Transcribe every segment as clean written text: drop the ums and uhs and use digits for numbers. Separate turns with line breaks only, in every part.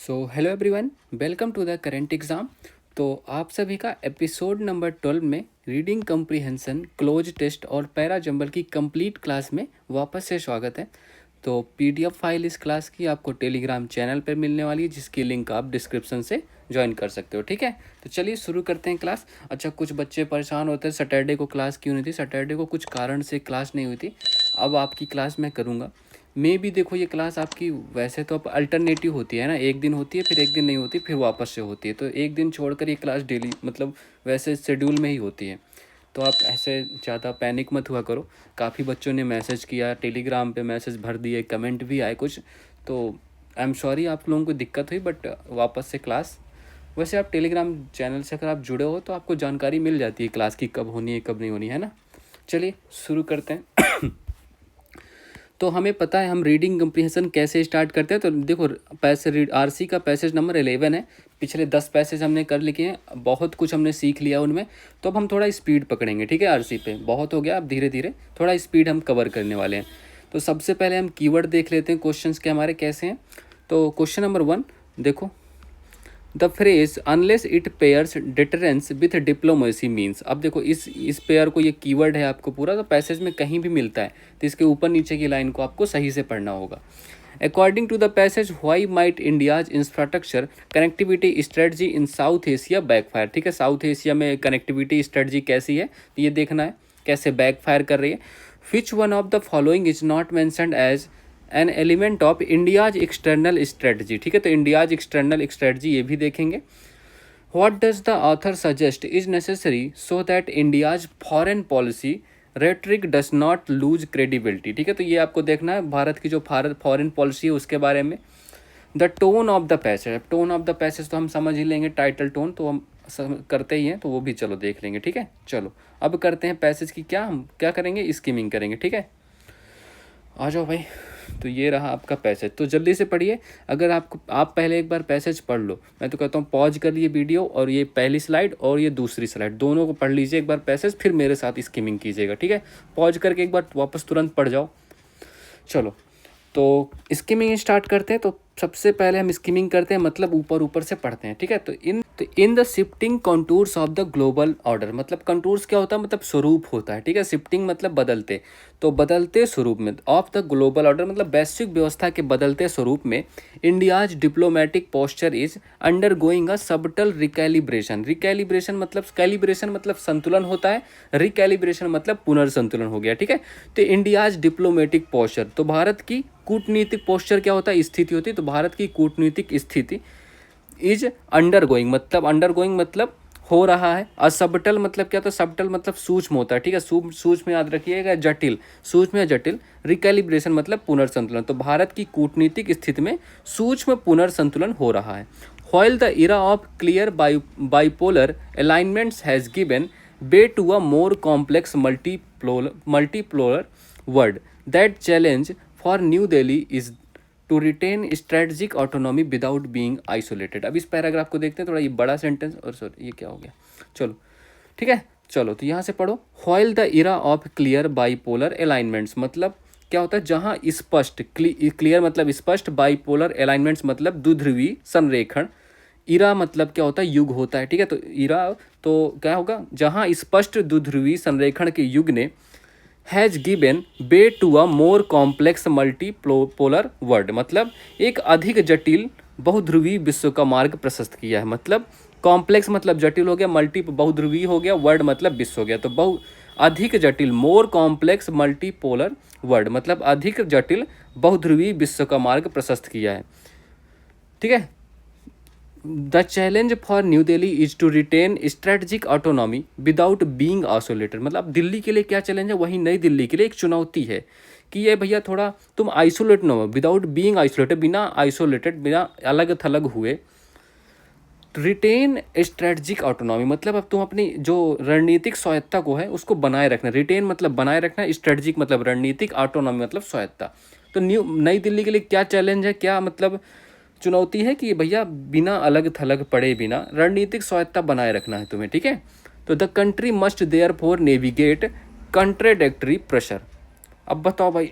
Hello everyone, welcome to the current exam. तो आप सभी का एपिसोड नंबर 12 में रीडिंग कम्प्रीहेंशन, क्लोज टेस्ट और पैरा जंबल की कंप्लीट क्लास में वापस से स्वागत है। तो पीडीएफ फाइल इस क्लास की आपको टेलीग्राम चैनल पर मिलने वाली है, जिसकी लिंक आप डिस्क्रिप्शन से ज्वाइन कर सकते हो। ठीक है, तो चलिए शुरू करते हैं क्लास। अच्छा, कुछ बच्चे परेशान होते हैं सैटरडे को क्लास क्यों नहीं थी। सैटरडे को कुछ कारण से क्लास नहीं हुई थी। अब आपकी क्लास मैं करूँगा। मे भी देखो, ये क्लास आपकी वैसे तो अब अल्टरनेटिव होती है ना, एक दिन होती है फिर एक दिन नहीं होती फिर वापस से होती है। तो एक दिन छोड़कर ये क्लास डेली मतलब वैसे शेड्यूल में ही होती है। तो आप ऐसे ज़्यादा पैनिक मत हुआ करो। काफ़ी बच्चों ने मैसेज किया, टेलीग्राम पे मैसेज भर दिए, कमेंट भी आए कुछ। तो आई एम सॉरी आप लोगों को दिक्कत हुई, बट वापस से क्लास। वैसे आप टेलीग्राम चैनल से अगर आप जुड़े हो तो आपको जानकारी मिल जाती है क्लास की कब होनी है कब नहीं होनी है ना। चलिए शुरू करते हैं। तो हमें पता है हम रीडिंग कम्प्रीहेंशन कैसे स्टार्ट करते हैं। तो देखो, पैसेज आरसी का पैसेज नंबर 11 है। पिछले 10 पैसेज हमने कर लिखे हैं, बहुत कुछ हमने सीख लिया उनमें। तो अब हम थोड़ा स्पीड पकड़ेंगे, ठीक है। आरसी पे बहुत हो गया, अब धीरे धीरे थोड़ा स्पीड हम कवर करने वाले हैं। तो सबसे पहले हम कीवर्ड देख लेते हैं, क्वेश्चंस के हमारे कैसे हैं। तो क्वेश्चन नंबर 1 देखो, the phrase unless it pairs deterrence with diplomacy means. अब देखो, इस पेयर को, ये कीवर्ड है आपको पूरा, तो पैसेज में कहीं भी मिलता है तो इसके ऊपर नीचे की लाइन को आपको सही से पढ़ना होगा। According to the passage, why might India's infrastructure connectivity strategy in South Asia backfire. ठीक है, साउथ एशिया में कनेक्टिविटी स्ट्रेटजी कैसी है तो ये देखना है कैसे बैकफायर कर रही है। Which one of the following is not mentioned as an element of India's external strategy. ठीक है, तो इंडियाज एक्सटर्नल स्ट्रेटजी ये भी देखेंगे। What does the author suggest is necessary so that India's foreign policy rhetoric does not lose credibility. ठीक है, तो ये आपको देखना है भारत की जो फॉरेन पॉलिसी है उसके बारे में। The tone of the passage, tone of the passage तो हम समझ ही लेंगे, टाइटल टोन तो हम करते ही हैं, तो वो भी चलो देख लेंगे। ठीक है, चलो अब करते हैं पैसेज की हम क्या करेंगे, स्कीमिंग करेंगे। ठीक है, आ जाओ भाई। तो ये रहा आपका पैसेज, तो जल्दी से पढ़िए। अगर आप पहले एक बार पैसेज पढ़ लो, मैं तो कहता हूँ पॉज कर लिए वीडियो और ये पहली स्लाइड और ये दूसरी स्लाइड दोनों को पढ़ लीजिए एक बार पैसेज, फिर मेरे साथ स्कीमिंग कीजिएगा। ठीक है, पॉज करके एक बार वापस तुरंत पढ़ जाओ। चलो, तो स्कीमिंग स्टार्ट करते हैं। तो सबसे पहले हम स्कीमिंग करते हैं, मतलब ऊपर ऊपर से पढ़ते हैं। ठीक है, तो in the shifting contours of the global order, मतलब कंटूर्स क्या होता है, मतलब स्वरूप होता है। ठीक है, शिफ्टिंग मतलब बदलते, तो बदलते स्वरूप में ऑफ द ग्लोबल ऑर्डर मतलब वैश्विक व्यवस्था के बदलते स्वरूप में India's diplomatic posture is under going a subtle recalibration. Recalibration मतलब, कैलिब्रेशन मतलब संतुलन होता है, रिकैलिब्रेशन मतलब पुनर्संतुलन हो गया। ठीक है, तो इंडियाज डिप्लोमेटिक पोस्चर, तो भारत की कूटनीतिक पोस्चर क्या होता है, स्थिति होती है। तो भारत की कूटनीतिक स्थिति इज अंडर गोइंग, मतलब अंडर गोइंग मतलब हो रहा है। असबटल मतलब क्या होता है, सबटल मतलब सूक्ष्म होता है। ठीक है, सूक्ष्म याद रखिएगा, जटिल, सूक्ष्म या जटिल। रिकैलिब्रेशन मतलब पुनर्संतुलन, तो भारत की कूटनीतिक स्थिति में सूक्ष्म पुनर्संतुलन हो रहा है। While the era of clear bipolar alignments has given way to a more complex multipolar world, that challenge for New Delhi is to retain strategic autonomy without being isolated। अब इस पैराग्राफ को देखते हैं, थोड़ा ये बड़ा सेंटेंस, और sorry ये क्या हो गया, चलो ठीक है। चलो तो यहाँ से पढ़ो, while the era of clear bipolar alignments मतलब क्या होता है, जहाँ स्पष्ट, क्लियर मतलब स्पष्ट, बाइपोलर अलाइनमेंट्स मतलब द्विध्रुवी संरेखण। इरा मतलब क्या होता है, युग होता है। ठीक है, तो इरा तो क्या होगा, जहाँ स्पष्ट द्विध्रुवी संरेखण के युग ने has given way to a more complex multipolar world, मतलब एक अधिक जटिल बहुध्रुवी विश्व का मार्ग प्रशस्त किया है। मतलब कॉम्प्लेक्स मतलब जटिल हो गया, मल्टी बहुध्रुवी हो गया, वर्ल्ड मतलब विश्व हो गया। तो अधिक जटिल, मोर कॉम्प्लेक्स मल्टीपोलर वर्ल्ड मतलब अधिक जटिल बहुध्रुवी विश्व का मार्ग प्रशस्त किया है। ठीक है, the challenge for New Delhi is to retain strategic autonomy without being isolated, मतलब दिल्ली के लिए क्या चैलेंज है, वही नई दिल्ली के लिए एक चुनौती है कि ये भैया थोड़ा तुम आइसोलेट ना हो, विदाउट बीइंग आइसोलेटेड, बिना आइसोलेटेड, बिना अलग थलग हुए। रिटेन स्ट्रेटजिक ऑटोनॉमी मतलब अब तुम अपनी जो रणनीतिक स्वायत्ता को है उसको बनाए रखना। रिटेन मतलब बनाए रखना, स्ट्रेटजिक मतलब रणनीतिक, ऑटोनॉमी मतलब स्वायत्ता। तो नई दिल्ली के लिए क्या चैलेंज है, क्या मतलब चुनौती है कि भैया बिना अलग थलग पड़े, बिना रणनीतिक स्वायत्ता बनाए रखना है तुम्हें। ठीक है, तो the country must therefore navigate contradictory pressure. अब बताओ भाई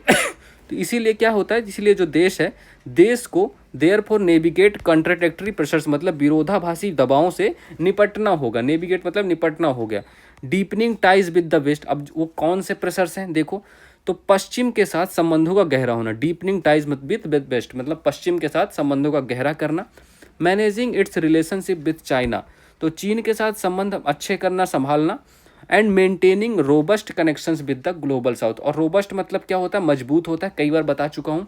तो इसीलिए क्या होता है, इसीलिए जो देश है, देश को therefore navigate contradictory pressures मतलब विरोधाभासी दबावों से निपटना होगा। नेविगेट मतलब निपटना हो गया। Deepening ties with the West, अब वो कौन से प्रेशर्स हैं देखो, तो पश्चिम के साथ संबंधों का गहरा होना। डीपनिंग टाइज विद वेस्ट मतलब पश्चिम के साथ संबंधों का गहरा करना। Managing it's relationship with China, तो चीन के साथ संबंध अच्छे करना, संभालना। And maintaining robust connections with the global south, और रोबस्ट मतलब क्या होता है, मजबूत होता है, कई बार बता चुका हूँ।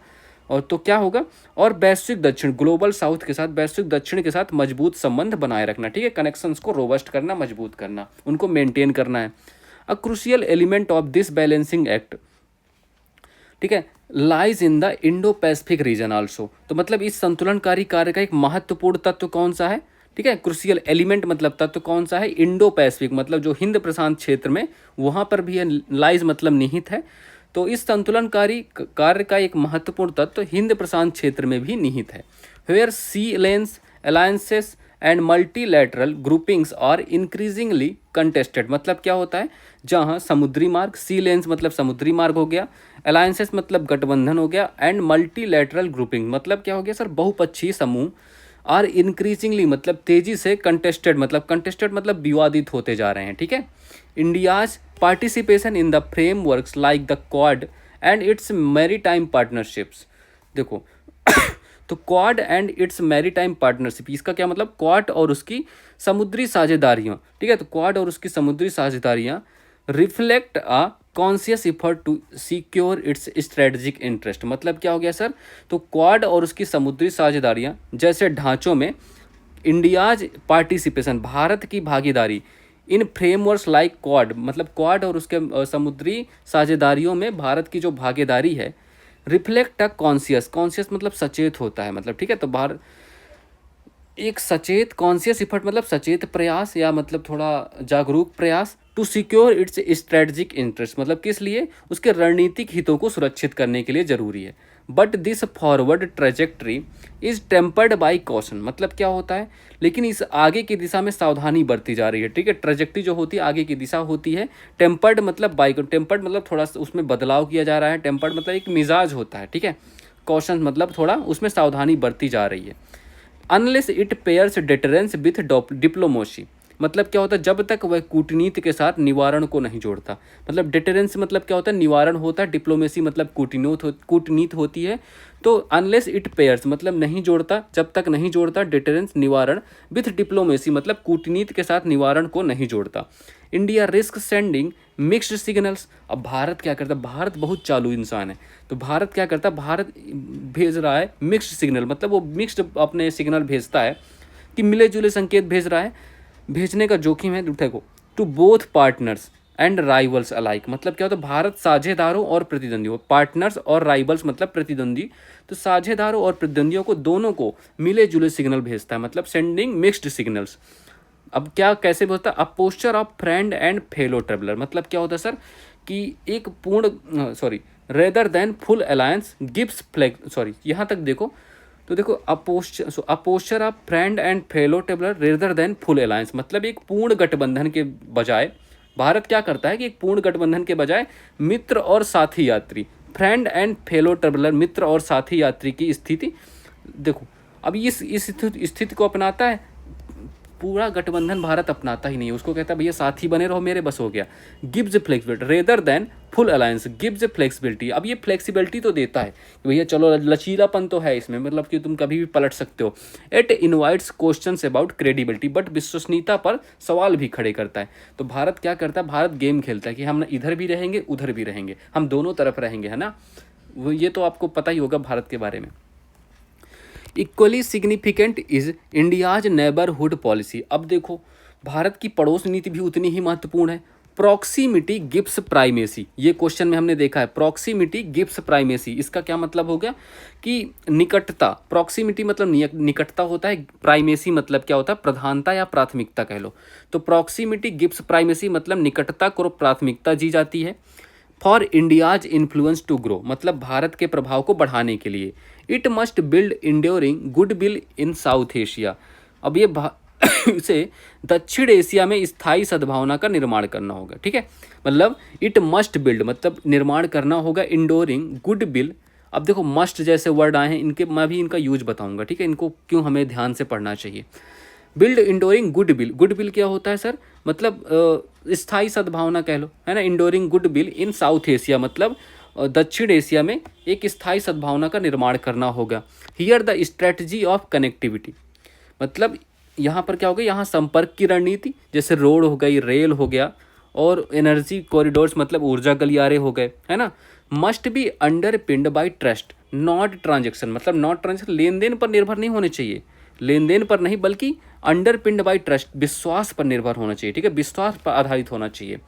और तो क्या होगा, और वैश्विक दक्षिण, ग्लोबल साउथ के साथ, वैश्विक दक्षिण के साथ मजबूत संबंध बनाए रखना। ठीक है, कनेक्शंस को रोबस्ट करना, मजबूत करना, उनको मेंटेन करना है। A crucial element of this balancing act, ठीक है, lies in the Indo Pacific region also, तो मतलब इस संतुलनकारी कार्य का एक महत्वपूर्ण तत्व कौन सा है, ठीक है, क्रूशियल एलिमेंट मतलब तत्व कौन सा है, इंडो पैसिफिक मतलब जो हिंद प्रशांत क्षेत्र में, वहाँ पर भी है, लाइज मतलब निहित है। तो इस संतुलनकारी कार्य का एक महत्वपूर्ण तत्व हिंद प्रशांत क्षेत्र में भी निहित है। Where sea lanes alliances and multilateral groupings are increasingly contested, मतलब क्या होता है, जहाँ समुद्री मार्ग, सी लेंस मतलब समुद्री मार्ग हो गया, अलायंसेस मतलब गठबंधन हो गया, एंड मल्टीलैटरल ग्रुपिंग मतलब क्या हो गया सर, बहुपक्षीय समूह, आर इंक्रीजिंगली मतलब तेजी से कंटेस्टेड मतलब विवादित होते जा रहे हैं। ठीक है, India's participation in the frameworks like the quad and its maritime partnerships, देखो तो quad and its maritime partnership, इसका क्या मतलब, क्वाड और उसकी समुद्री साझेदारियाँ, ठीक है, तो क्वाड और उसकी समुद्री साझेदारियाँ reflect a conscious effort to secure its strategic interest, मतलब क्या हो गया सर, तो क्वाड और उसकी समुद्री साझेदारियाँ जैसे ढांचों में इंडियाज पार्टिसिपेशन, भारत की भागीदारी, इन फ्रेमवर्क्स लाइक क्वाड मतलब क्वाड और उसके समुद्री साझेदारियों में भारत की जो भागीदारी है, रिफ्लेक्ट अ कॉन्शियस मतलब सचेत होता है, मतलब ठीक है, तो भारत एक सचेत, कॉन्शियस इफर्ट मतलब सचेत प्रयास या मतलब थोड़ा जागरूक प्रयास, to secure its strategic interest मतलब किस लिए, उसके रणनीतिक हितों को सुरक्षित करने के लिए जरूरी है। But this forward trajectory is tempered by caution, मतलब क्या होता है, लेकिन इस आगे की दिशा में सावधानी बरती जा रही है। ठीक है, ट्रेजेक्ट्री जो होती है आगे की दिशा होती है, टेम्पर्ड मतलब बाई, टेम्पर्ड मतलब थोड़ा उसमें बदलाव किया जा रहा है, टेम्पर्ड मतलब एक मिजाज होता है। ठीक है, कॉशन मतलब थोड़ा उसमें सावधानी बरती जा रही है। Unless it pairs deterrence with diplomacy, मतलब क्या होता है, जब तक वह कूटनीति के साथ निवारण को नहीं जोड़ता, मतलब डिटरेंस मतलब क्या होता है, निवारण होता है, डिप्लोमेसी मतलब कूटनीति होती है। तो अनलेस इट पेयर्स मतलब नहीं जोड़ता, जब तक नहीं जोड़ता, डिटरेंस निवारण, विथ डिप्लोमेसी मतलब कूटनीति के साथ निवारण को नहीं जोड़ता। India risk sending mixed signals, अब भारत क्या करता है, भारत बहुत चालू इंसान है, तो भारत क्या करता है, भारत भेज रहा है मिक्स्ड सिग्नल, मतलब वो मिक्स्ड अपने सिग्नल भेजता है कि मिले जुले संकेत भेज रहा है, भेजने का जोखिम है देखो, to both partners and rivals alike, मतलब क्या होता है, भारत साझेदारों और प्रतिद्वंदियों, पार्टनर्स और राइवल्स मतलब प्रतिद्वंदी, तो साझेदारों और प्रतिद्वंदियों को दोनों को मिले जुले सिग्नल भेजता है, मतलब सेंडिंग मिक्स्ड सिग्नल्स। अब क्या कैसे बोलता है, a posture of friend and fellow traveller, मतलब क्या होता है सर, कि एक पूर्ण rather than full alliance gives flag, यहाँ तक देखो, तो देखो a posture of friend and fellow traveller rather than full alliance, मतलब एक पूर्ण गठबंधन के बजाय भारत क्या करता है कि एक पूर्ण गठबंधन के बजाय मित्र और साथी यात्री, फ्रेंड एंड फेलो ट्रेवलर, मित्र और साथी यात्री की स्थिति देखो, अब इस स्थिति को अपनाता है, पूरा गठबंधन भारत अपनाता ही नहीं है, उसको कहता है भैया साथी बने रहो मेरे, बस हो गया। Gives flexibility rather than full alliance, gives flexibility, अब ये फ्लेक्सिबिलिटी तो देता है कि भैया चलो लचीलापन तो है इसमें, मतलब कि तुम कभी भी पलट सकते हो। It invites questions about credibility, but विश्वसनीयता पर सवाल भी खड़े करता है। तो भारत क्या करता है, भारत गेम खेलता है कि हम इधर भी रहेंगे उधर भी रहेंगे, हम दोनों तरफ रहेंगे, है ना, वो ये तो आपको पता ही होगा भारत के बारे में। Equally significant is India's neighbourhood policy, अब देखो भारत की पड़ोस नीति भी उतनी ही महत्वपूर्ण है। प्रॉक्सिमिटी गिव्स प्राइमेसी, ये क्वेश्चन में हमने देखा है, प्रॉक्सिमिटी गिव्स प्राइमेसी, इसका क्या मतलब हो गया कि निकटता, प्रॉक्सिमिटी मतलब निकटता होता है, प्राइमेसी मतलब क्या होता है, प्रधानता या प्राथमिकता कह लो, तो प्रॉक्सिमिटी गिव्स प्राइमेसी मतलब निकटता को प्राथमिकता दी जाती है। For India's influence to grow, मतलब भारत के प्रभाव को बढ़ाने के लिए। It must build enduring goodwill in South Asia, अब ये इसे दक्षिण एशिया में स्थायी सद्भावना का निर्माण करना होगा। ठीक है, मतलब इट मस्ट बिल्ड मतलब निर्माण करना होगा, इंडोरिंग गुडविल अब देखो मस्ट जैसे वर्ड आए हैं, इनके मैं भी इनका यूज बताऊंगा, ठीक है, इनको क्यों हमें ध्यान से पढ़ना चाहिए। Build enduring goodwill, goodwill क्या होता है सर, मतलब स्थायी सद्भावना कह लो, है ना। Enduring goodwill in South Asia, मतलब दक्षिण एशिया में एक स्थायी सद्भावना का निर्माण करना होगा। Here the strategy of connectivity, मतलब यहाँ पर क्या हो गया, यहाँ संपर्क की रणनीति, जैसे रोड हो गई, रेल हो गया, और एनर्जी कॉरिडोर्स मतलब ऊर्जा गलियारे हो गए, है ना। मस्ट बी अंडर पिंड बाई ट्रस्ट नॉट ट्रांजेक्शन, मतलब नॉट ट्रांजेक्शन लेन देन पर निर्भर नहीं होने चाहिए, लेन देन पर नहीं, बल्कि अंडर पिंड बाई ट्रस्ट विश्वास पर निर्भर होना चाहिए, ठीक है, विश्वास पर आधारित होना चाहिए।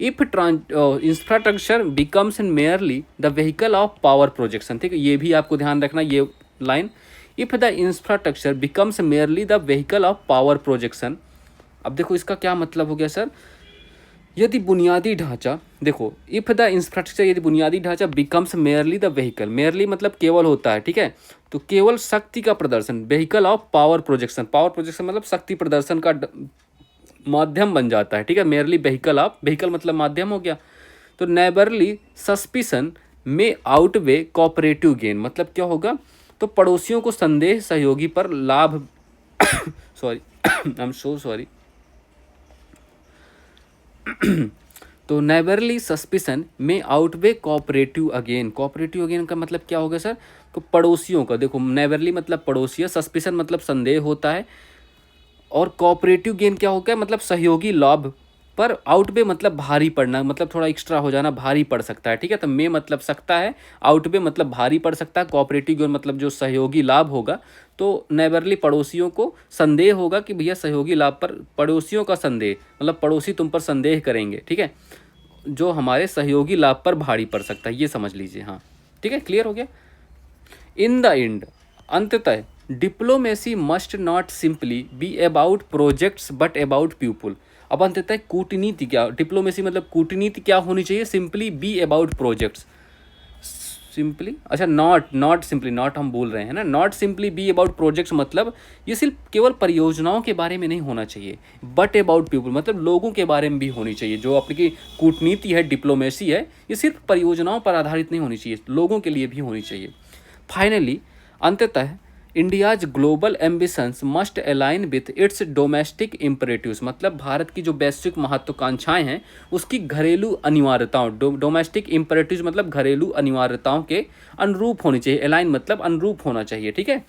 If infrastructure becomes merely the vehicle of power projection, ठीक है, ये भी आपको ध्यान रखना ये line. If the infrastructure becomes merely the vehicle of power projection, अब देखो इसका क्या मतलब हो गया सर, यदि बुनियादी ढांचा, देखो इफ द इंफ्रास्ट्रक्चर, यदि बुनियादी ढांचा becomes merely the vehicle, merely मतलब केवल होता है, ठीक है, तो केवल शक्ति का प्रदर्शन, vehicle of power projection, power projection मतलब शक्ति प्रदर्शन का माध्यम बन जाता है, ठीक है, मेयरली व्हीकल ऑफ, व्हीकल मतलब माध्यम हो गया, तो नेबरली सस्पिशन में आउटवे कोऑपरेटिव गेन, मतलब क्या होगा, तो पड़ोसियों को संदेह सहयोगी पर लाभ sorry I am so sorry तो नेबरली सस्पिशन में outweigh cooperative again, cooperative again का मतलब क्या होगा सर, तो पड़ोसियों का, देखो नेबरली मतलब पड़ोसी है, सस्पिशन मतलब संदेह होता है, और कोऑपरेटिव गेन क्या होगा, मतलब सहयोगी लाभ पर, आउटवे मतलब भारी पड़ना, मतलब थोड़ा एक्स्ट्रा हो जाना, भारी पड़ सकता है, ठीक है, तो मे मतलब सकता है, आउटवे मतलब भारी पड़ सकता है, कोऑपरेटिव गेन मतलब जो सहयोगी लाभ होगा, तो नेबरली पड़ोसियों को संदेह होगा कि भैया सहयोगी लाभ पर, पड़ोसियों का संदेह मतलब पड़ोसी तुम पर संदेह करेंगे, ठीक है, जो हमारे सहयोगी लाभ पर भारी पड़ सकता है, ये समझ लीजिए, हाँ ठीक है, क्लियर हो गया। इन द एंड, अंततः diplomacy must not simply be about projects but about people, अब अंततः कूटनीति क्या, डिप्लोमेसी मतलब कूटनीति क्या होनी चाहिए, simply be about projects, simply, अच्छा नॉट सिंपली, नॉट हम बोल रहे हैं ना, not simply be about projects मतलब ये सिर्फ केवल परियोजनाओं के बारे में नहीं होना चाहिए, बट अबाउट पीपल मतलब लोगों के बारे में भी होनी चाहिए, जो आपकी कूटनीति है, डिप्लोमेसी है, ये सिर्फ परियोजनाओं पर आधारित नहीं होनी चाहिए, लोगों के लिए भी होनी चाहिए। फाइनली, अंततः India's global ambitions must align with its domestic imperatives, मतलब भारत की जो वैश्विक महत्वाकांक्षाएं हैं उसकी घरेलू अनिवार्यताओं, डोमेस्टिक इम्परेटिव्स मतलब घरेलू अनिवार्यताओं के अनुरूप होनी चाहिए, अलाइन मतलब अनुरूप होना चाहिए, ठीक है।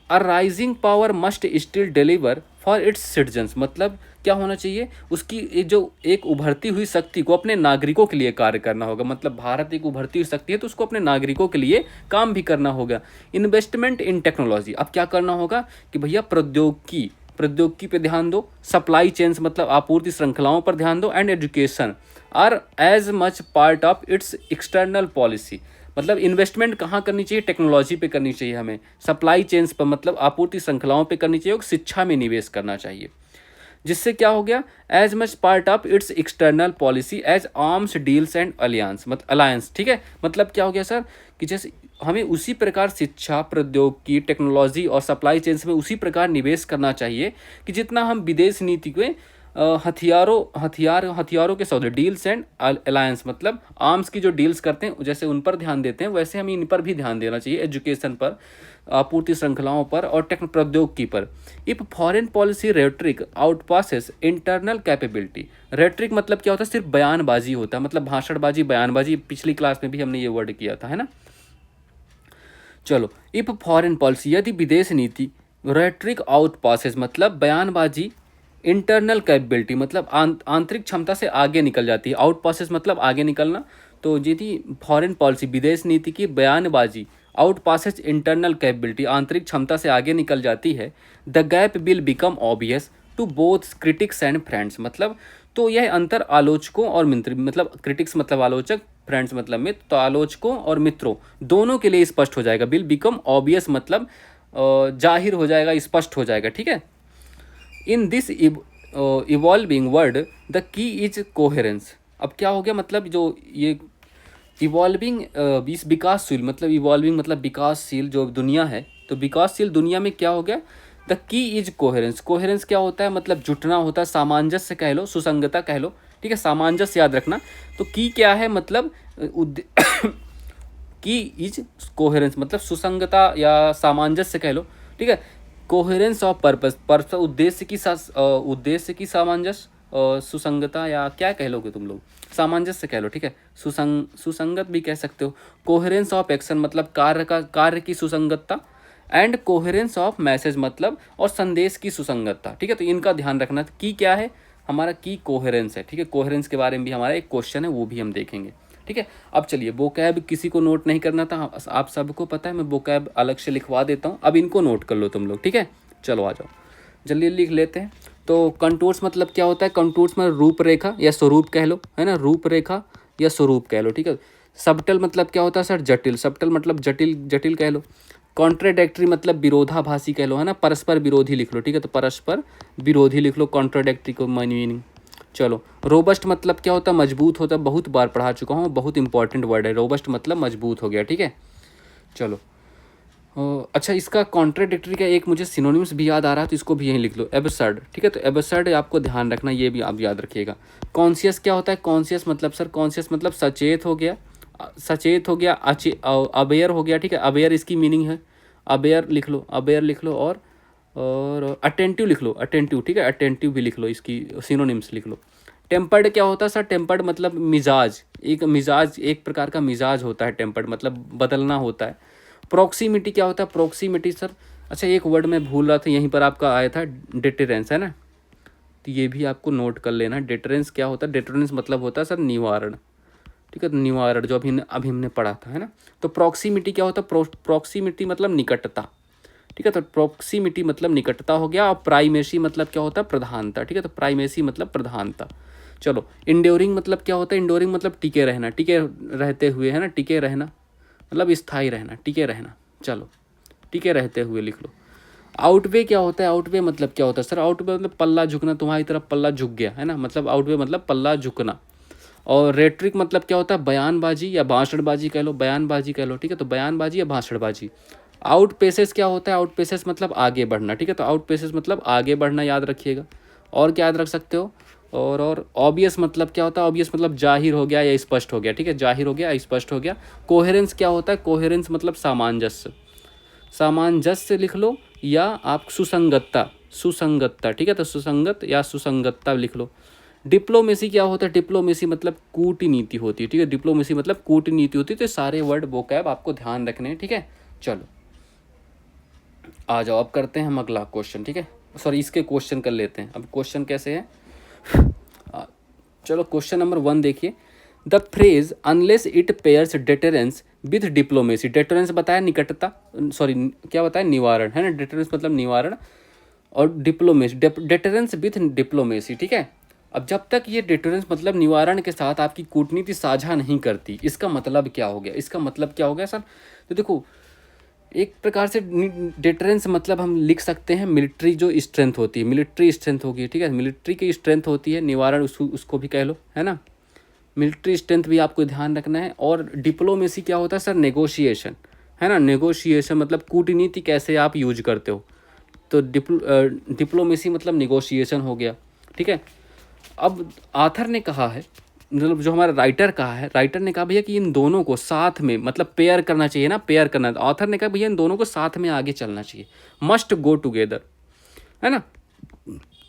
A rising power must still deliver for its citizens, मतलब क्या होना चाहिए, उसकी जो एक उभरती हुई शक्ति को अपने नागरिकों के लिए कार्य करना होगा, मतलब भारत एक उभरती हुई शक्ति है तो उसको अपने नागरिकों के लिए काम भी करना होगा। इन्वेस्टमेंट इन टेक्नोलॉजी, अब क्या करना होगा कि भैया प्रौद्योगिकी पे ध्यान दो, सप्लाई चेन्स मतलब आपूर्ति श्रृंखलाओं पर ध्यान दो, and education are as much part of its external policy, मतलब इन्वेस्टमेंट कहाँ करनी चाहिए, टेक्नोलॉजी पे करनी चाहिए, हमें सप्लाई चेन्स पर मतलब आपूर्ति श्रृंखलाओं पे करनी चाहिए, और शिक्षा में निवेश करना चाहिए, जिससे क्या हो गया, as much part of its external policy as arms deals and alliance, मतलब अलायंस, ठीक है, मतलब क्या हो गया सर कि जैसे हमें उसी प्रकार शिक्षा, प्रौद्योगिकी, टेक्नोलॉजी और सप्लाई चेन्स में उसी प्रकार निवेश करना चाहिए कि जितना हम विदेश नीति के हथियारों के सौदे, डील्स एंड अलायंस मतलब आर्म्स की जो डील्स करते हैं जैसे उन पर ध्यान देते हैं, वैसे हमें इन पर भी ध्यान देना चाहिए, एजुकेशन पर, आपूर्ति श्रृंखलाओं पर और प्रौद्योगिकी पर। If foreign policy rhetoric outpaces internal capability, rhetoric मतलब क्या होता है, सिर्फ बयानबाजी होता है, मतलब भाषणबाजी, बयानबाजी, पिछली क्लास में भी हमने ये वर्ड किया था, है ना। चलो, इफ फॉरेन पॉलिसी, यदि विदेश नीति, रेटरिक आउटपासेस मतलब बयानबाजी, इंटरनल कैपेबिलिटी मतलब आंतरिक क्षमता से आगे निकल जाती है, आउट पासेस मतलब आगे निकलना, तो यदि फॉरेन पॉलिसी, विदेश नीति की बयानबाजी, आउट पासेस इंटरनल कैपेबिलिटी आंतरिक क्षमता से आगे निकल जाती है, the gap will become obvious to both critics and friends, मतलब तो यह अंतर आलोचकों और मित्र, मतलब क्रिटिक्स मतलब आलोचक, फ्रेंड्स मतलब मित्र, तो आलोचकों और मित्रों दोनों के लिए स्पष्ट हो जाएगा, विल बिकम ऑब्वियस मतलब जाहिर हो जाएगा, स्पष्ट हो जाएगा, ठीक है। इन this evolving word the key is coherence, अब क्या हो गया, मतलब जो ये इवॉल्विंग इस विकासशील, मतलब इवॉल्विंग मतलब विकासशील जो दुनिया है, तो विकासशील दुनिया में क्या हो गया, the key is coherence, coherence क्या होता है, मतलब जुटना होता है, सामंजस्य कह लो, सुसंगता कह लो, ठीक है, सामंजस्य याद रखना, तो की क्या है, मतलब की इज कोहेरेंस मतलब सुसंगता या सामंजस्य कह लो, ठीक है। कोहेरेंस ऑफ पर्पस, पर्पस उद्देश्य की सामंजस्य, सुसंगता या क्या कह लोगे तुम लोग, सामंजस्य कह लो, ठीक है। सुसंगत भी कह सकते हो। कोहेरेंस ऑफ एक्शन मतलब कार्य की सुसंगतता, एंड कोहेरेंस ऑफ मैसेज मतलब और संदेश की सुसंगतता, ठीक है। तो इनका ध्यान रखना। की क्या है हमारा, की कोहेरेंस है, ठीक है। कोहेरेंस के बारे में भी हमारा एक क्वेश्चन है, वो भी हम देखेंगे, ठीक है। अब चलिए, वोकैब किसी को नोट नहीं करना था, आप सबको पता है, मैं वोकैब अलग से लिखवा देता हूँ, अब इनको नोट कर लो तुम लोग, ठीक है। चलो आ जाओ, जल्दी लिख लेते हैं। तो कंटूर्स मतलब क्या होता है, कंटूर्स में रूपरेखा या स्वरूप कह लो, है ना, रूपरेखा या स्वरूप कह लो, ठीक है। सबटल मतलब क्या होता है सर, जटिल, सबटल मतलब जटिल, जटिल कह लो। कॉन्ट्राडिक्टरी मतलब विरोधाभासी कह लो, है ना, परस्पर विरोधी लिख लो, ठीक है। तो परस्पर विरोधी लिख लो कॉन्ट्राडिक्टरी को मीनिंग। चलो, रोबस्ट मतलब क्या होता है, मजबूत होता है, बहुत बार पढ़ा चुका हूँ, बहुत इंपॉर्टेंट वर्ड है, रोबस्ट मतलब मजबूत हो गया, ठीक है। चलो, अच्छा, इसका कॉन्ट्राडिक्टरी का एक मुझे सिनोनिम्स भी याद आ रहा है, तो इसको भी यहीं लिख लो, एबसर्ड, ठीक है। तो एबसर्ड आपको ध्यान रखना, ये भी आप याद रखिएगा। कॉन्शियस क्या होता है, कॉन्शियस मतलब सर, कॉन्शियस मतलब सचेत हो गया, सचेत हो गया, अवेयर हो गया, ठीक है। अवेयर इसकी मीनिंग है, अवेयर लिख लो, अवेयर लिख लो, और अटेंटिव लिख लो, अटेंटिव, ठीक है, अटेंटिव भी लिख लो, इसकी सिनोनिम्स लिख लो। टेम्पर्ड क्या होता है सर, टेम्पर्ड मतलब मिजाज, एक मिजाज, एक प्रकार का मिजाज होता है, टेम्पर्ड मतलब बदलना होता है। प्रॉक्सिमिटी क्या होता है, प्रॉक्सिमिटी सर, अच्छा एक वर्ड मैं भूल रहा था, यहीं पर आपका आया था, डिटरेंस, है ना, तो ये भी आपको नोट कर लेना। डिटरेंस क्या होता है, डिटरेंस मतलब होता है सर निवारण, ठीक है। तो निवारण जो अभी हमने पढ़ा था, है ना। तो प्रॉक्सिमिटी क्या होता है, प्रॉक्सिमिटी मतलब निकटता, ठीक है। तो प्रॉक्सिमिटी मतलब निकटता हो गया। और प्राइमेसी मतलब क्या होता है, प्रधानता, ठीक है। तो प्राइमेसी मतलब प्रधानता। चलो, इंड्योरिंग मतलब क्या होता है, इंड्योरिंग मतलब टिके रहना, टिके रहते हुए, है ना, टिके रहना मतलब स्थायी रहना, टिके रहना। चलो, टिके रहते हुए लिख लो। आउटवे क्या होता है, आउटवे मतलब क्या होता है सर, आउटवे मतलब पल्ला झुकना, तुम्हारी तरफ पल्ला झुक गया, है ना, मतलब आउटवे मतलब पल्ला झुकना। और रेट्रिक मतलब क्या होता है, बयानबाजी या भाषणबाजी कह लो, बयानबाजी कह लो, ठीक है। तो बयानबाजी या भाषणबाजी। आउट पेसेस क्या होता है, आउट पेसेस मतलब आगे बढ़ना, ठीक है। तो आउट पेसेस मतलब आगे बढ़ना, याद रखिएगा। और क्या याद रख सकते हो, और ऑब्वियस मतलब क्या होता है, ऑब्वियस मतलब जाहिर हो गया या स्पष्ट हो गया, ठीक है, जाहिर हो गया या स्पष्ट हो गया। कोहेरेंस क्या होता है, कोहेरेंस मतलब सामंजस्य, सामंजस्य लिख लो, या आप सुसंगतता, सुसंगतता, ठीक है। तो सुसंगत या सुसंगतता लिख लो। डिप्लोमेसी क्या होता है, डिप्लोमेसी मतलब कूटनीति होती है, ठीक है। डिप्लोमेसी मतलब कूटनीति होती है। तो सारे वर्ड वोकैब आपको ध्यान रखने हैं, ठीक है। चलो आ जाओ, अब करते हैं हम अगला क्वेश्चन, ठीक है। सॉरी, इसके क्वेश्चन कर लेते हैं। अब क्वेश्चन कैसे है, चलो क्वेश्चन नंबर 1 देखिए। The phrase unless it pairs deterrence with diplomacy, deterrence बताया निकटता, सॉरी क्या बताया, निवारण, है ना, डेटरेंस मतलब निवारण, और डिप्लोमेसी, डेटरेंस विथ डिप्लोमेसी, ठीक है। अब जब तक ये डेटरेंस मतलब निवारण के साथ आपकी कूटनीति साझा नहीं करती, इसका मतलब क्या हो गया, इसका मतलब क्या हो गया सर। तो देखो, एक प्रकार से डेटरेंस मतलब हम लिख सकते हैं मिलिट्री जो स्ट्रेंथ होती है, मिलिट्री स्ट्रेंथ होगी, ठीक है, मिलिट्री की स्ट्रेंथ होती है, निवारण उसको भी कह लो, है ना, मिलिट्री स्ट्रेंथ भी आपको ध्यान रखना है। और डिप्लोमेसी क्या होता है सर, नेगोशिएशन, है ना, नेगोशिएशन मतलब कूटनीति कैसे आप यूज करते हो। तो डिप्लोमेसी मतलब नेगोशिएशन हो गया, ठीक है। अब आथर ने कहा है, मतलब जो हमारा राइटर कहा है, राइटर ने कहा भैया कि इन दोनों को साथ में मतलब पेयर करना चाहिए ना, पेयर करना। ऑथर ने कहा भैया इन दोनों को साथ में आगे चलना चाहिए, मस्ट गो टुगेदर, है ना।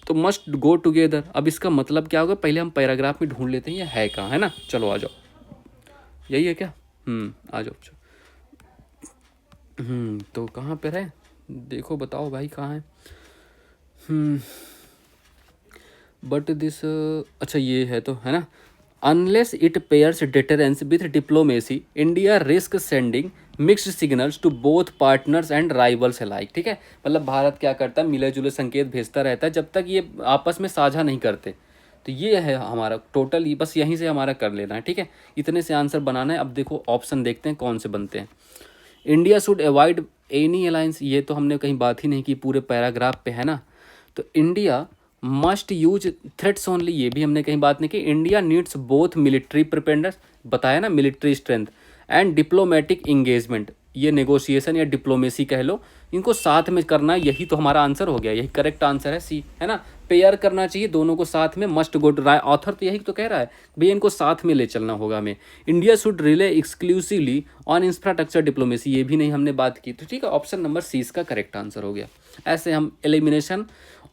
तो मस्ट गो टुगेदर, अब इसका मतलब क्या होगा, पहले हम पैराग्राफ में ढूंढ लेते हैं ये है कहाँ, है ना। चलो आ जाओ, यही है क्या, आ जाओ। तो कहाँ पर है, देखो बताओ भाई कहाँ है। बट दिस, अच्छा ये है तो, है ना। Unless it pairs deterrence with diplomacy, India risk sending mixed signals to both partners and rivals alike, ठीक है। मतलब भारत क्या करता है, मिले जुले संकेत भेजता रहता है जब तक ये आपस में साझा नहीं करते। तो ये है हमारा टोटल, बस यहीं से हमारा कर लेना है, ठीक है। इतने से आंसर बनाना है। अब देखो ऑप्शन देखते हैं कौन से बनते हैं। India should avoid any alliance, ये तो हमने कहीं बात ही नहीं की, पूरे पैराग्राफ पे है ना। तो India must use threats only, ये भी हमने कहीं बात नहीं की। India needs both military preparedness, बताया ना, military strength and diplomatic engagement, ये नेगोशिएशन या डिप्लोमेसी कह लो, इनको साथ में करना, यही तो हमारा आंसर हो गया, यही करेक्ट आंसर है सी, है ना। पेयर करना चाहिए दोनों को साथ में, मस्ट गो राय, ऑथर तो यही तो कह रहा है भैया इनको साथ में ले चलना होगा हमें। India should relay exclusively on infrastructure diplomacy, ये भी नहीं हमने बात की, तो ठीक है, ऑप्शन नंबर सी इसका करेक्ट आंसर हो गया। ऐसे हम एलिमिनेशन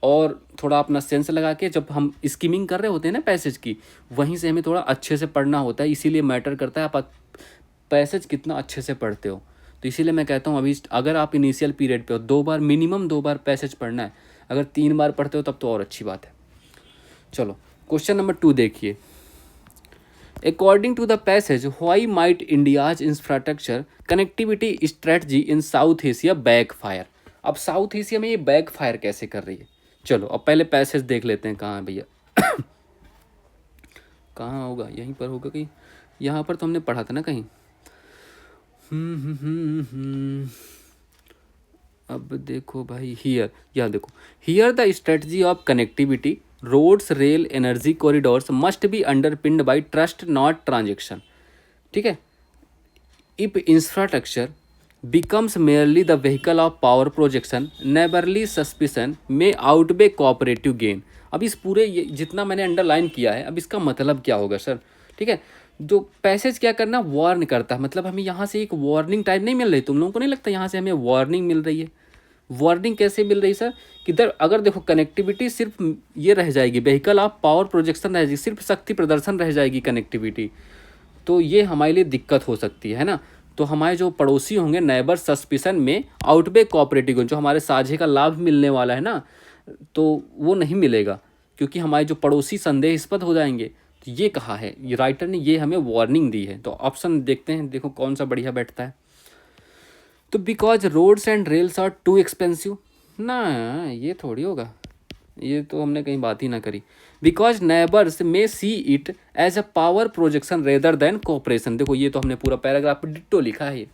और थोड़ा अपना सेंस लगा के, जब हम स्कीमिंग कर रहे होते हैं ना पैसेज की, वहीं से हमें थोड़ा अच्छे से पढ़ना होता है, इसीलिए मैटर करता है आप पैसेज कितना अच्छे से पढ़ते हो। तो इसीलिए मैं कहता हूँ अभी अगर आप इनिशियल पीरियड पे हो, 2 बार मिनिमम 2 बार पैसेज पढ़ना है, अगर 3 बार पढ़ते हो तब तो और अच्छी बात है। चलो क्वेश्चन नंबर 2 देखिए, according to the passage why might India's infrastructure connectivity strategy in South Asia backfire. अब साउथ एशिया में ये बैक फायर कैसे कर रही है, चलो अब पहले पैसेज देख लेते हैं कहाँ है भैया। कहाँ होगा, यहीं पर होगा कहीं, यहाँ पर तो हमने पढ़ा था ना कहीं। अब देखो भाई, हियर, यहाँ देखो, here the strategy of connectivity roads rail energy corridors must be underpinned by trust not transaction, ठीक है। If infrastructure becomes merely the vehicle of power projection, neighborly suspicion may outweigh cooperative gain। अब इस पूरे ये जितना मैंने underline किया है, अब इसका मतलब क्या होगा सर, ठीक है। जो पैसेज क्या करना, वार्न करता है, मतलब हमें यहाँ से एक वार्निंग टाइप नहीं मिल रही, तुम लोगों को नहीं लगता यहाँ से हमें वार्निंग मिल रही है। वार्निंग कैसे मिल रही सर, किधर, अगर देखो कनेक्टिविटी सिर्फ ये रह जाएगी, व्हीकल ऑफ पावर प्रोजेक्शन रह जाएगी, सिर्फ शक्ति प्रदर्शन रह जाएगी कनेक्टिविटी, तो ये हमारे लिए दिक्कत हो सकती है ना। तो हमारे जो पड़ोसी होंगे नेबर सस्पिशन में आउटबे कोऑपरेटिव, जो हमारे साझे का लाभ मिलने वाला है ना, तो वो नहीं मिलेगा, क्योंकि हमारे जो पड़ोसी संदेहास्पद हो जाएंगे। तो ये कहा है, ये राइटर ने ये हमें वार्निंग दी है। तो ऑप्शन देखते हैं, देखो कौन सा बढ़िया बैठता है। तो because roads and rails are too expensive, ना ये थोड़ी होगा, ये तो हमने कहीं बात ही ना करी। Because neighbours may see it as a power projection rather than cooperation, देखो ये तो हमने पूरा पैराग्राफ पे डिट्टो लिखा है ये।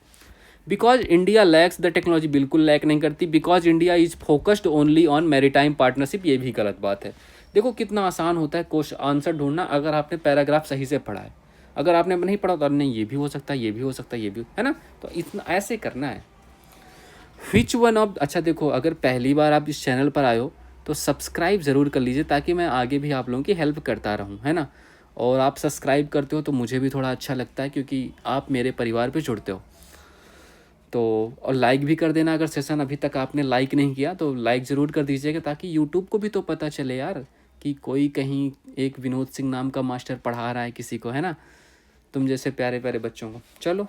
Because India lakhs the technology, बिल्कुल लैक नहीं करती। Because India is focused only on maritime partnership, ये भी गलत बात है। देखो कितना आसान होता है क्वेश्चन आंसर ढूंढना, अगर आपने पैराग्राफ सही से पढ़ा है। अगर आपने नहीं पढ़ा तो नहीं, ये भी हो सकता है, ये भी हो सकता है, ये भी है ना, तो इतना ऐसे करना है। विच वन ऑफ, अच्छा देखो, अगर पहली बार आप इस चैनल पर आए हो तो सब्सक्राइब ज़रूर कर लीजिए, ताकि मैं आगे भी आप लोगों की हेल्प करता रहूं, है ना। और आप सब्सक्राइब करते हो तो मुझे भी थोड़ा अच्छा लगता है, क्योंकि आप मेरे परिवार पे जुड़ते हो। तो और लाइक भी कर देना, अगर सेशन अभी तक आपने लाइक नहीं किया तो लाइक ज़रूर कर दीजिएगा, ताकि यूट्यूब को भी तो पता चले यार कि कोई कहीं एक विनोद सिंह नाम का मास्टर पढ़ा रहा है किसी को, है ना, तुम जैसे प्यारे प्यारे बच्चों को। चलो,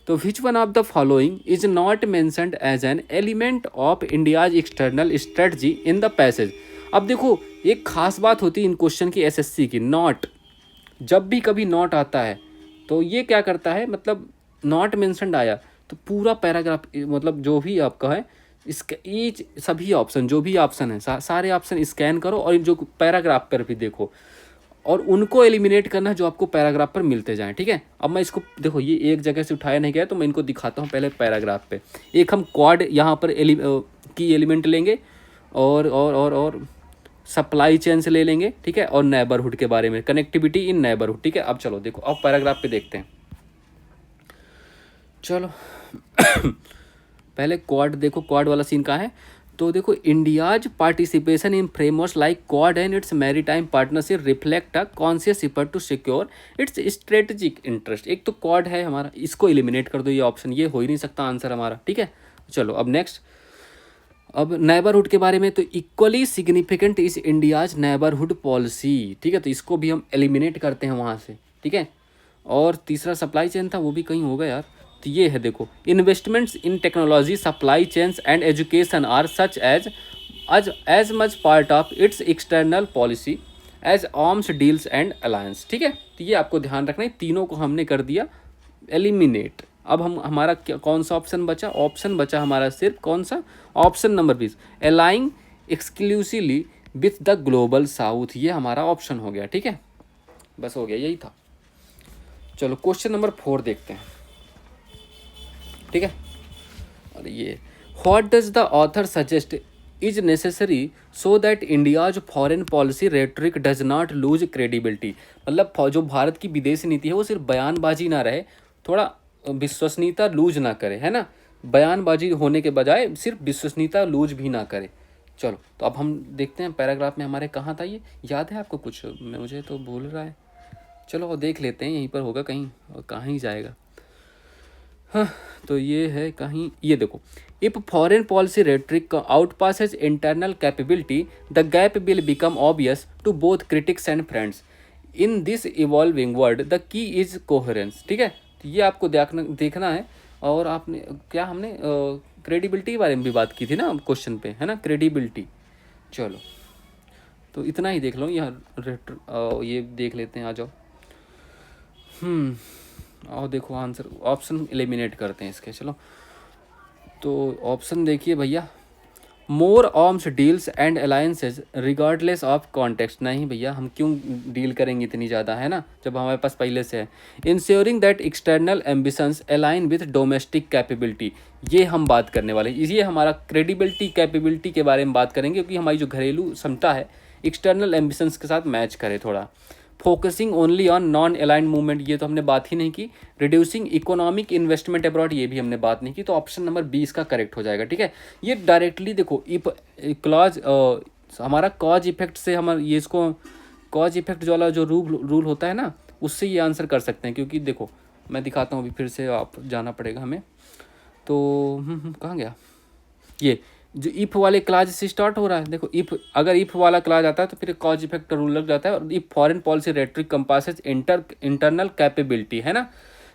तो which one of the following is not mentioned as an element of India's external strategy in the passage. अब देखो एक खास बात होती है इन क्वेश्चन की एसएससी की, नॉट, जब भी कभी नॉट आता है तो ये क्या करता है, मतलब नॉट मैंशनड आया तो पूरा पैराग्राफ, मतलब जो भी आपका है इसका ईच सभी ऑप्शन, जो भी ऑप्शन है सारे ऑप्शन स्कैन करो, और जो पैराग्राफ पर भी देखो, और उनको एलिमिनेट करना जो आपको पैराग्राफ पर मिलते जाएं, ठीक है। अब मैं इसको देखो, ये एक जगह से उठाया नहीं गया, तो मैं इनको दिखाता हूँ पहले पैराग्राफ पे। एक हम क्वाड यहाँ पर की एलिमेंट लेंगे, और सप्लाई चेन से ले लेंगे, ठीक है, और नेबरहुड के बारे में, कनेक्टिविटी इन नेबरहुड, ठीक है। अब चलो देखो, अब पैराग्राफ पे देखते हैं, चलो। पहले क्वाड देखो, क्वाड वाला सीन कहाँ है, तो देखो, India's participation in frameworks like Quad and its maritime partnership reflect a conscious effort to secure its strategic interest. एक तो क्वाड है हमारा, इसको एलिमिनेट कर दो, ये ऑप्शन ये हो ही नहीं सकता आंसर हमारा, ठीक है। चलो अब नेक्स्ट, अब नेबरहुड के बारे में, तो equally significant is India's neighbourhood policy, ठीक है, तो इसको भी हम एलिमिनेट करते हैं वहाँ से, ठीक है। और तीसरा सप्लाई चेन था, वो भी कहीं होगा यार, तो ये है देखो, investments in technology supply chains and education are such as much part of its external policy as arms deals and alliance, ठीक है। तो ये आपको ध्यान रखना है, तीनों को हमने कर दिया एलिमिनेट। अब हम हमारा क्या कौन सा ऑप्शन बचा, ऑप्शन बचा हमारा सिर्फ कौन सा, option number 20, aligning exclusively with the global south, ये हमारा ऑप्शन हो गया, ठीक है। बस हो गया, यही था। चलो क्वेश्चन नंबर 4 देखते हैं, ठीक है। और ये, what does the author suggest is necessary so that India's foreign policy rhetoric does not lose credibility, मतलब जो भारत की विदेश नीति है वो सिर्फ बयानबाजी ना रहे, थोड़ा विश्वसनीयता लूज ना करे, है ना, बयानबाजी होने के बजाय सिर्फ विश्वसनीयता लूज भी ना करे। चलो तो अब हम देखते हैं पैराग्राफ में हमारे कहाँ था ये, याद है आपको कुछ? मुझे तो भूल रहा है। चलो और देख लेते हैं, यहीं पर होगा कहीं, और कहाँ ही जाएगा। हाँ, तो ये है कहीं, ये देखो, if foreign policy rhetoric outpaces internal capability the gap will become obvious to both critics and friends in this evolving world the key is coherence. ठीक है, तो ये आपको देखना है। और आपने क्या, हमने क्रेडिबिलिटी के बारे में भी बात की थी ना क्वेश्चन पे, है ना, क्रेडिबिलिटी। चलो तो इतना ही देख लो, यहाँ ये देख लेते हैं, आ जाओ। और देखो आंसर, ऑप्शन एलिमिनेट करते हैं इसके। चलो तो ऑप्शन देखिए भैया, more arms deals and alliances regardless of context. नहीं भैया, हम क्यों डील करेंगे इतनी ज़्यादा, है ना, जब हमारे पास पहले से है। Ensuring that external ambitions align with domestic capability, ये हम बात करने वाले हैं। ये हमारा क्रेडिबिलिटी कैपेबिलिटी के बारे में बात करेंगे, क्योंकि हमारी जो घरेलू क्षमता है एक्सटर्नल एम्बिशंस के साथ मैच करे थोड़ा। Focusing only on non aligned movement, ये तो हमने बात ही नहीं की। रिड्यूसिंग इकोनॉमिक इन्वेस्टमेंट अब्रॉड, ये भी हमने बात नहीं की। तो ऑप्शन नंबर 20 का करेक्ट हो जाएगा। ठीक है, ये डायरेक्टली देखो, इफ क्लॉज हमारा कॉज इफेक्ट से, हमारा ये इसको कॉज इफेक्ट जो वाला जो रूल होता है ना, उससे ये आंसर कर सकते हैं। क्योंकि देखो मैं दिखाता हूँ अभी फिर से, आप जाना पड़ेगा हमें। तो कहाँ गया ये, जो इफ वाले क्लाज से स्टार्ट हो रहा है। देखो इफ, अगर इफ वाला क्लाज आता है तो फिर कॉज इफेक्ट का रूल लग जाता है। और if foreign policy rhetoric compasses internal capability, है ना,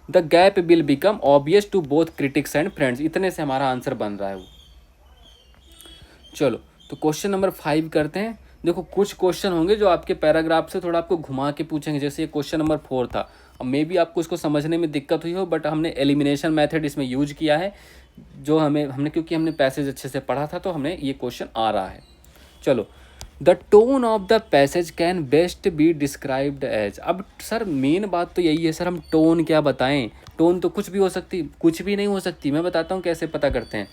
the gap will become obvious to both critics and friends. इतने से हमारा आंसर बन रहा है वो। चलो तो क्वेश्चन नंबर 5 करते हैं। देखो कुछ क्वेश्चन होंगे जो आपके पैराग्राफ से थोड़ा आपको घुमा के पूछेंगे, जैसे ये क्वेश्चन नंबर 4 था। अब मे बी आपको इसको समझने में दिक्कत हुई हो, बट हमने एलिमिनेशन मेथड इसमें यूज किया है, जो हमने क्योंकि हमने पैसेज अच्छे से पढ़ा था, तो हमें ये क्वेश्चन आ रहा है। चलो, the tone of the passage can best be described as. अब सर मेन बात तो यही है सर, हम टोन क्या बताएं? टोन तो कुछ भी हो सकती, कुछ भी नहीं हो सकती। मैं बताता हूँ कैसे पता करते हैं।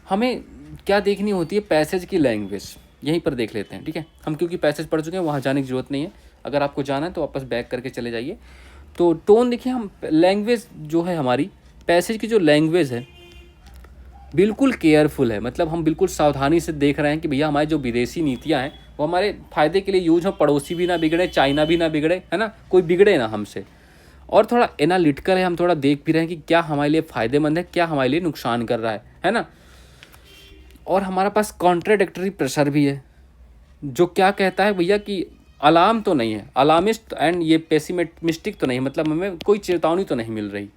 हमें क्या देखनी होती है, पैसेज की लैंग्वेज। यहीं पर देख लेते हैं, ठीक है। हम क्योंकि पैसेज पढ़ चुके हैं, वहाँ जाने की जरूरत नहीं है। अगर आपको जाना है तो वापस बैक करके चले जाइए। तो टोन देखिए, हम लैंग्वेज जो है हमारी, पैसेज की जो लैंग्वेज है बिल्कुल केयरफुल है। मतलब हम बिल्कुल सावधानी से देख रहे हैं कि भैया हमारी जो विदेशी नीतियाँ हैं वो हमारे फ़ायदे के लिए यूज हो, पड़ोसी भी ना बिगड़े, चाइना भी ना बिगड़े, है ना, कोई बिगड़े ना हमसे। और थोड़ा एनालिटिकल है, हम थोड़ा देख भी रहे हैं कि क्या हमारे लिए फ़ायदेमंद है, क्या हमारे लिए नुकसान कर रहा है ना। और हमारे पास कॉन्ट्राडिक्टरी प्रेशर भी है, जो क्या कहता है भैया कि अलार्म तो नहीं है, अलार्मिस्ट एंड ये पेसिमिस्टिक तो नहीं, मतलब हमें कोई चेतावनी तो नहीं मिल रही।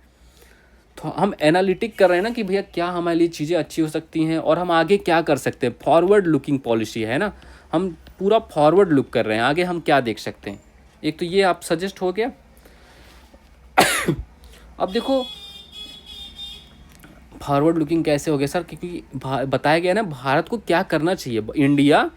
तो हम एनालिटिक कर रहे हैं ना कि भैया क्या हमारे लिए चीज़ें अच्छी हो सकती हैं और हम आगे क्या कर सकते हैं। फॉरवर्ड लुकिंग पॉलिसी है ना, हम पूरा फॉरवर्ड लुक कर रहे हैं, आगे हम क्या देख सकते हैं। एक तो ये आप सजेस्ट हो गया। अब देखो फॉरवर्ड लुकिंग कैसे हो गया सर, क्योंकि बताया गया ना भारत को क्या करना चाहिए। इंडिया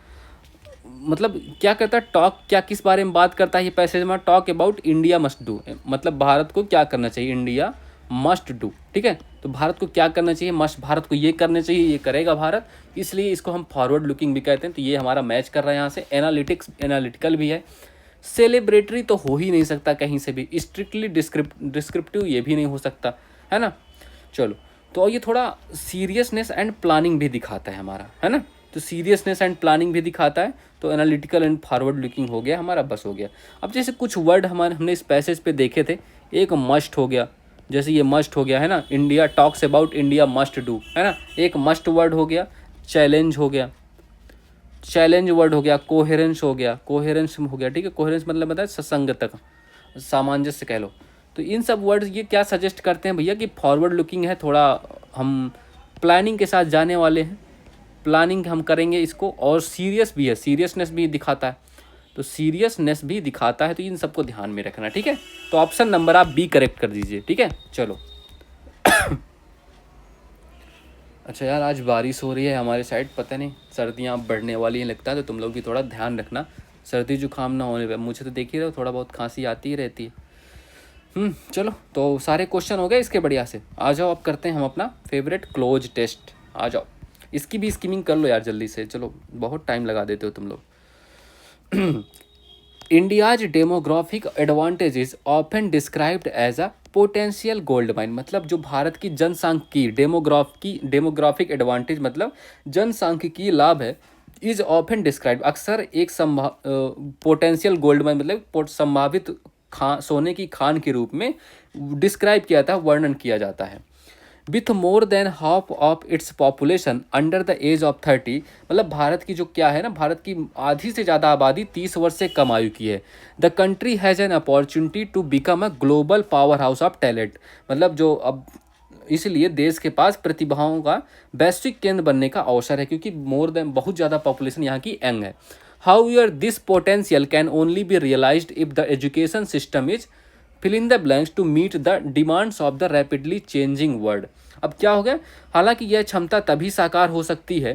मतलब क्या करता है, टॉक, क्या किस बारे में बात करता है ये पैसेज में, talk about India must do, मतलब भारत को क्या करना चाहिए, इंडिया मस्ट डू। ठीक है, तो भारत को क्या करना चाहिए, मस्ट, भारत को ये करना चाहिए, ये करेगा भारत, इसलिए इसको हम फॉरवर्ड लुकिंग भी कहते हैं। तो ये हमारा मैच कर रहा है यहाँ से। एनालिटिकल भी है। सेलिब्रेटरी तो हो ही नहीं सकता कहीं से भी। स्ट्रिक्टली डिस्क्रिप्टिव ये भी नहीं हो सकता, है ना। चलो, तो ये थोड़ा सीरियसनेस एंड प्लानिंग भी दिखाता है हमारा, है ना। तो सीरियसनेस एंड प्लानिंग भी दिखाता है। तो एनालिटिकल एंड फॉरवर्ड लुकिंग हो गया हमारा, बस हो गया। अब जैसे कुछ वर्ड हमने इस पैसेज पे देखे थे, एक मस्ट हो गया, जैसे ये मस्ट हो गया, है ना, India talks about India must do, है ना, एक मस्ट वर्ड हो गया। चैलेंज हो गया, चैलेंज वर्ड हो गया। कोहेरेंस हो गया, कोहेरेंस हो गया, ठीक है। कोहेरेंस मतलब बताए ससंगत, सामंजस्य कह लो। तो इन सब वर्ड्स ये क्या सजेस्ट करते हैं भैया कि फॉरवर्ड लुकिंग है, थोड़ा हम प्लानिंग के साथ जाने वाले हैं, प्लानिंग हम करेंगे इसको। और सीरियस भी है, सीरियसनेस भी दिखाता है, तो सीरियसनेस भी दिखाता है। तो इन सबको ध्यान में रखना, ठीक है। तो ऑप्शन नंबर आप बी करेक्ट कर दीजिए, ठीक है। चलो अच्छा यार, आज बारिश हो रही है हमारे साइड, पता नहीं सर्दियाँ बढ़ने वाली हैं लगता है, तो तुम लोग भी थोड़ा ध्यान रखना, सर्दी जुकाम ना होने पर। मुझे तो देख ही रहे हो, थोड़ा बहुत खांसी आती ही रहती है। चलो तो सारे क्वेश्चन हो गए इसके, बढ़िया से। आ जाओ अब करते हैं हम अपना फेवरेट क्लोज टेस्ट। आ जाओ, इसकी भी स्कीमिंग कर लो यार जल्दी से, चलो बहुत टाइम लगा देते हो तुम लोग। India's demographic advantage is often described as a potential gold mine मतलब जो भारत की जनसांख्यिकी डेमोग्राफिक एडवांटेज मतलब जनसांख्यिकीय लाभ है, इज ऑफन डिस्क्राइब अक्सर एक पोटेंशियल गोल्ड माइन मतलब संभावित सोने की खान के रूप में डिस्क्राइब किया था, वर्णन किया जाता है। With more than half of its population under the age of 30 मतलब भारत की जो क्या है ना, भारत की आधी से ज़्यादा आबादी 30 वर्ष से कम आयु की है। The country has an opportunity to become a global powerhouse of talent मतलब जो अब इसलिए देश के पास प्रतिभाओं का वैश्विक केंद्र बनने का अवसर है, क्योंकि मोर देन बहुत ज़्यादा पॉपुलेशन यहाँ की यंग है। However this potential can only be realised if the education system is fill in the blanks to meet the demands of the rapidly changing world. अब क्या हो गया, हालांकि यह क्षमता तभी साकार हो सकती है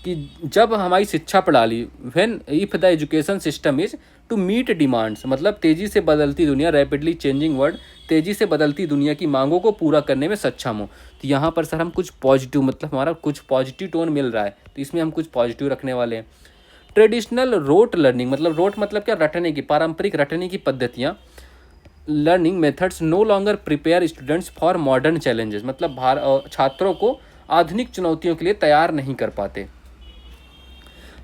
कि जब हमारी शिक्षा प्रणाली when if the education system is to meet demands मतलब तेज़ी से बदलती दुनिया, रैपिडली चेंजिंग वर्ल्ड तेज़ी से बदलती दुनिया की मांगों को पूरा करने में सक्षम हो। तो यहाँ पर सर हम कुछ पॉजिटिव मतलब हमारा कुछ पॉजिटिव टोन मिल रहा है, तो इसमें हम कुछ पॉजिटिव रखने वाले हैं। ट्रेडिशनल रोट लर्निंग मतलब रोट मतलब क्या, रटने की, पारंपरिक रटने की पद्धतियाँ, learning methods no longer prepare students for modern challenges मतलब छात्रों को आधुनिक चुनौतियों के लिए तैयार नहीं कर पाते।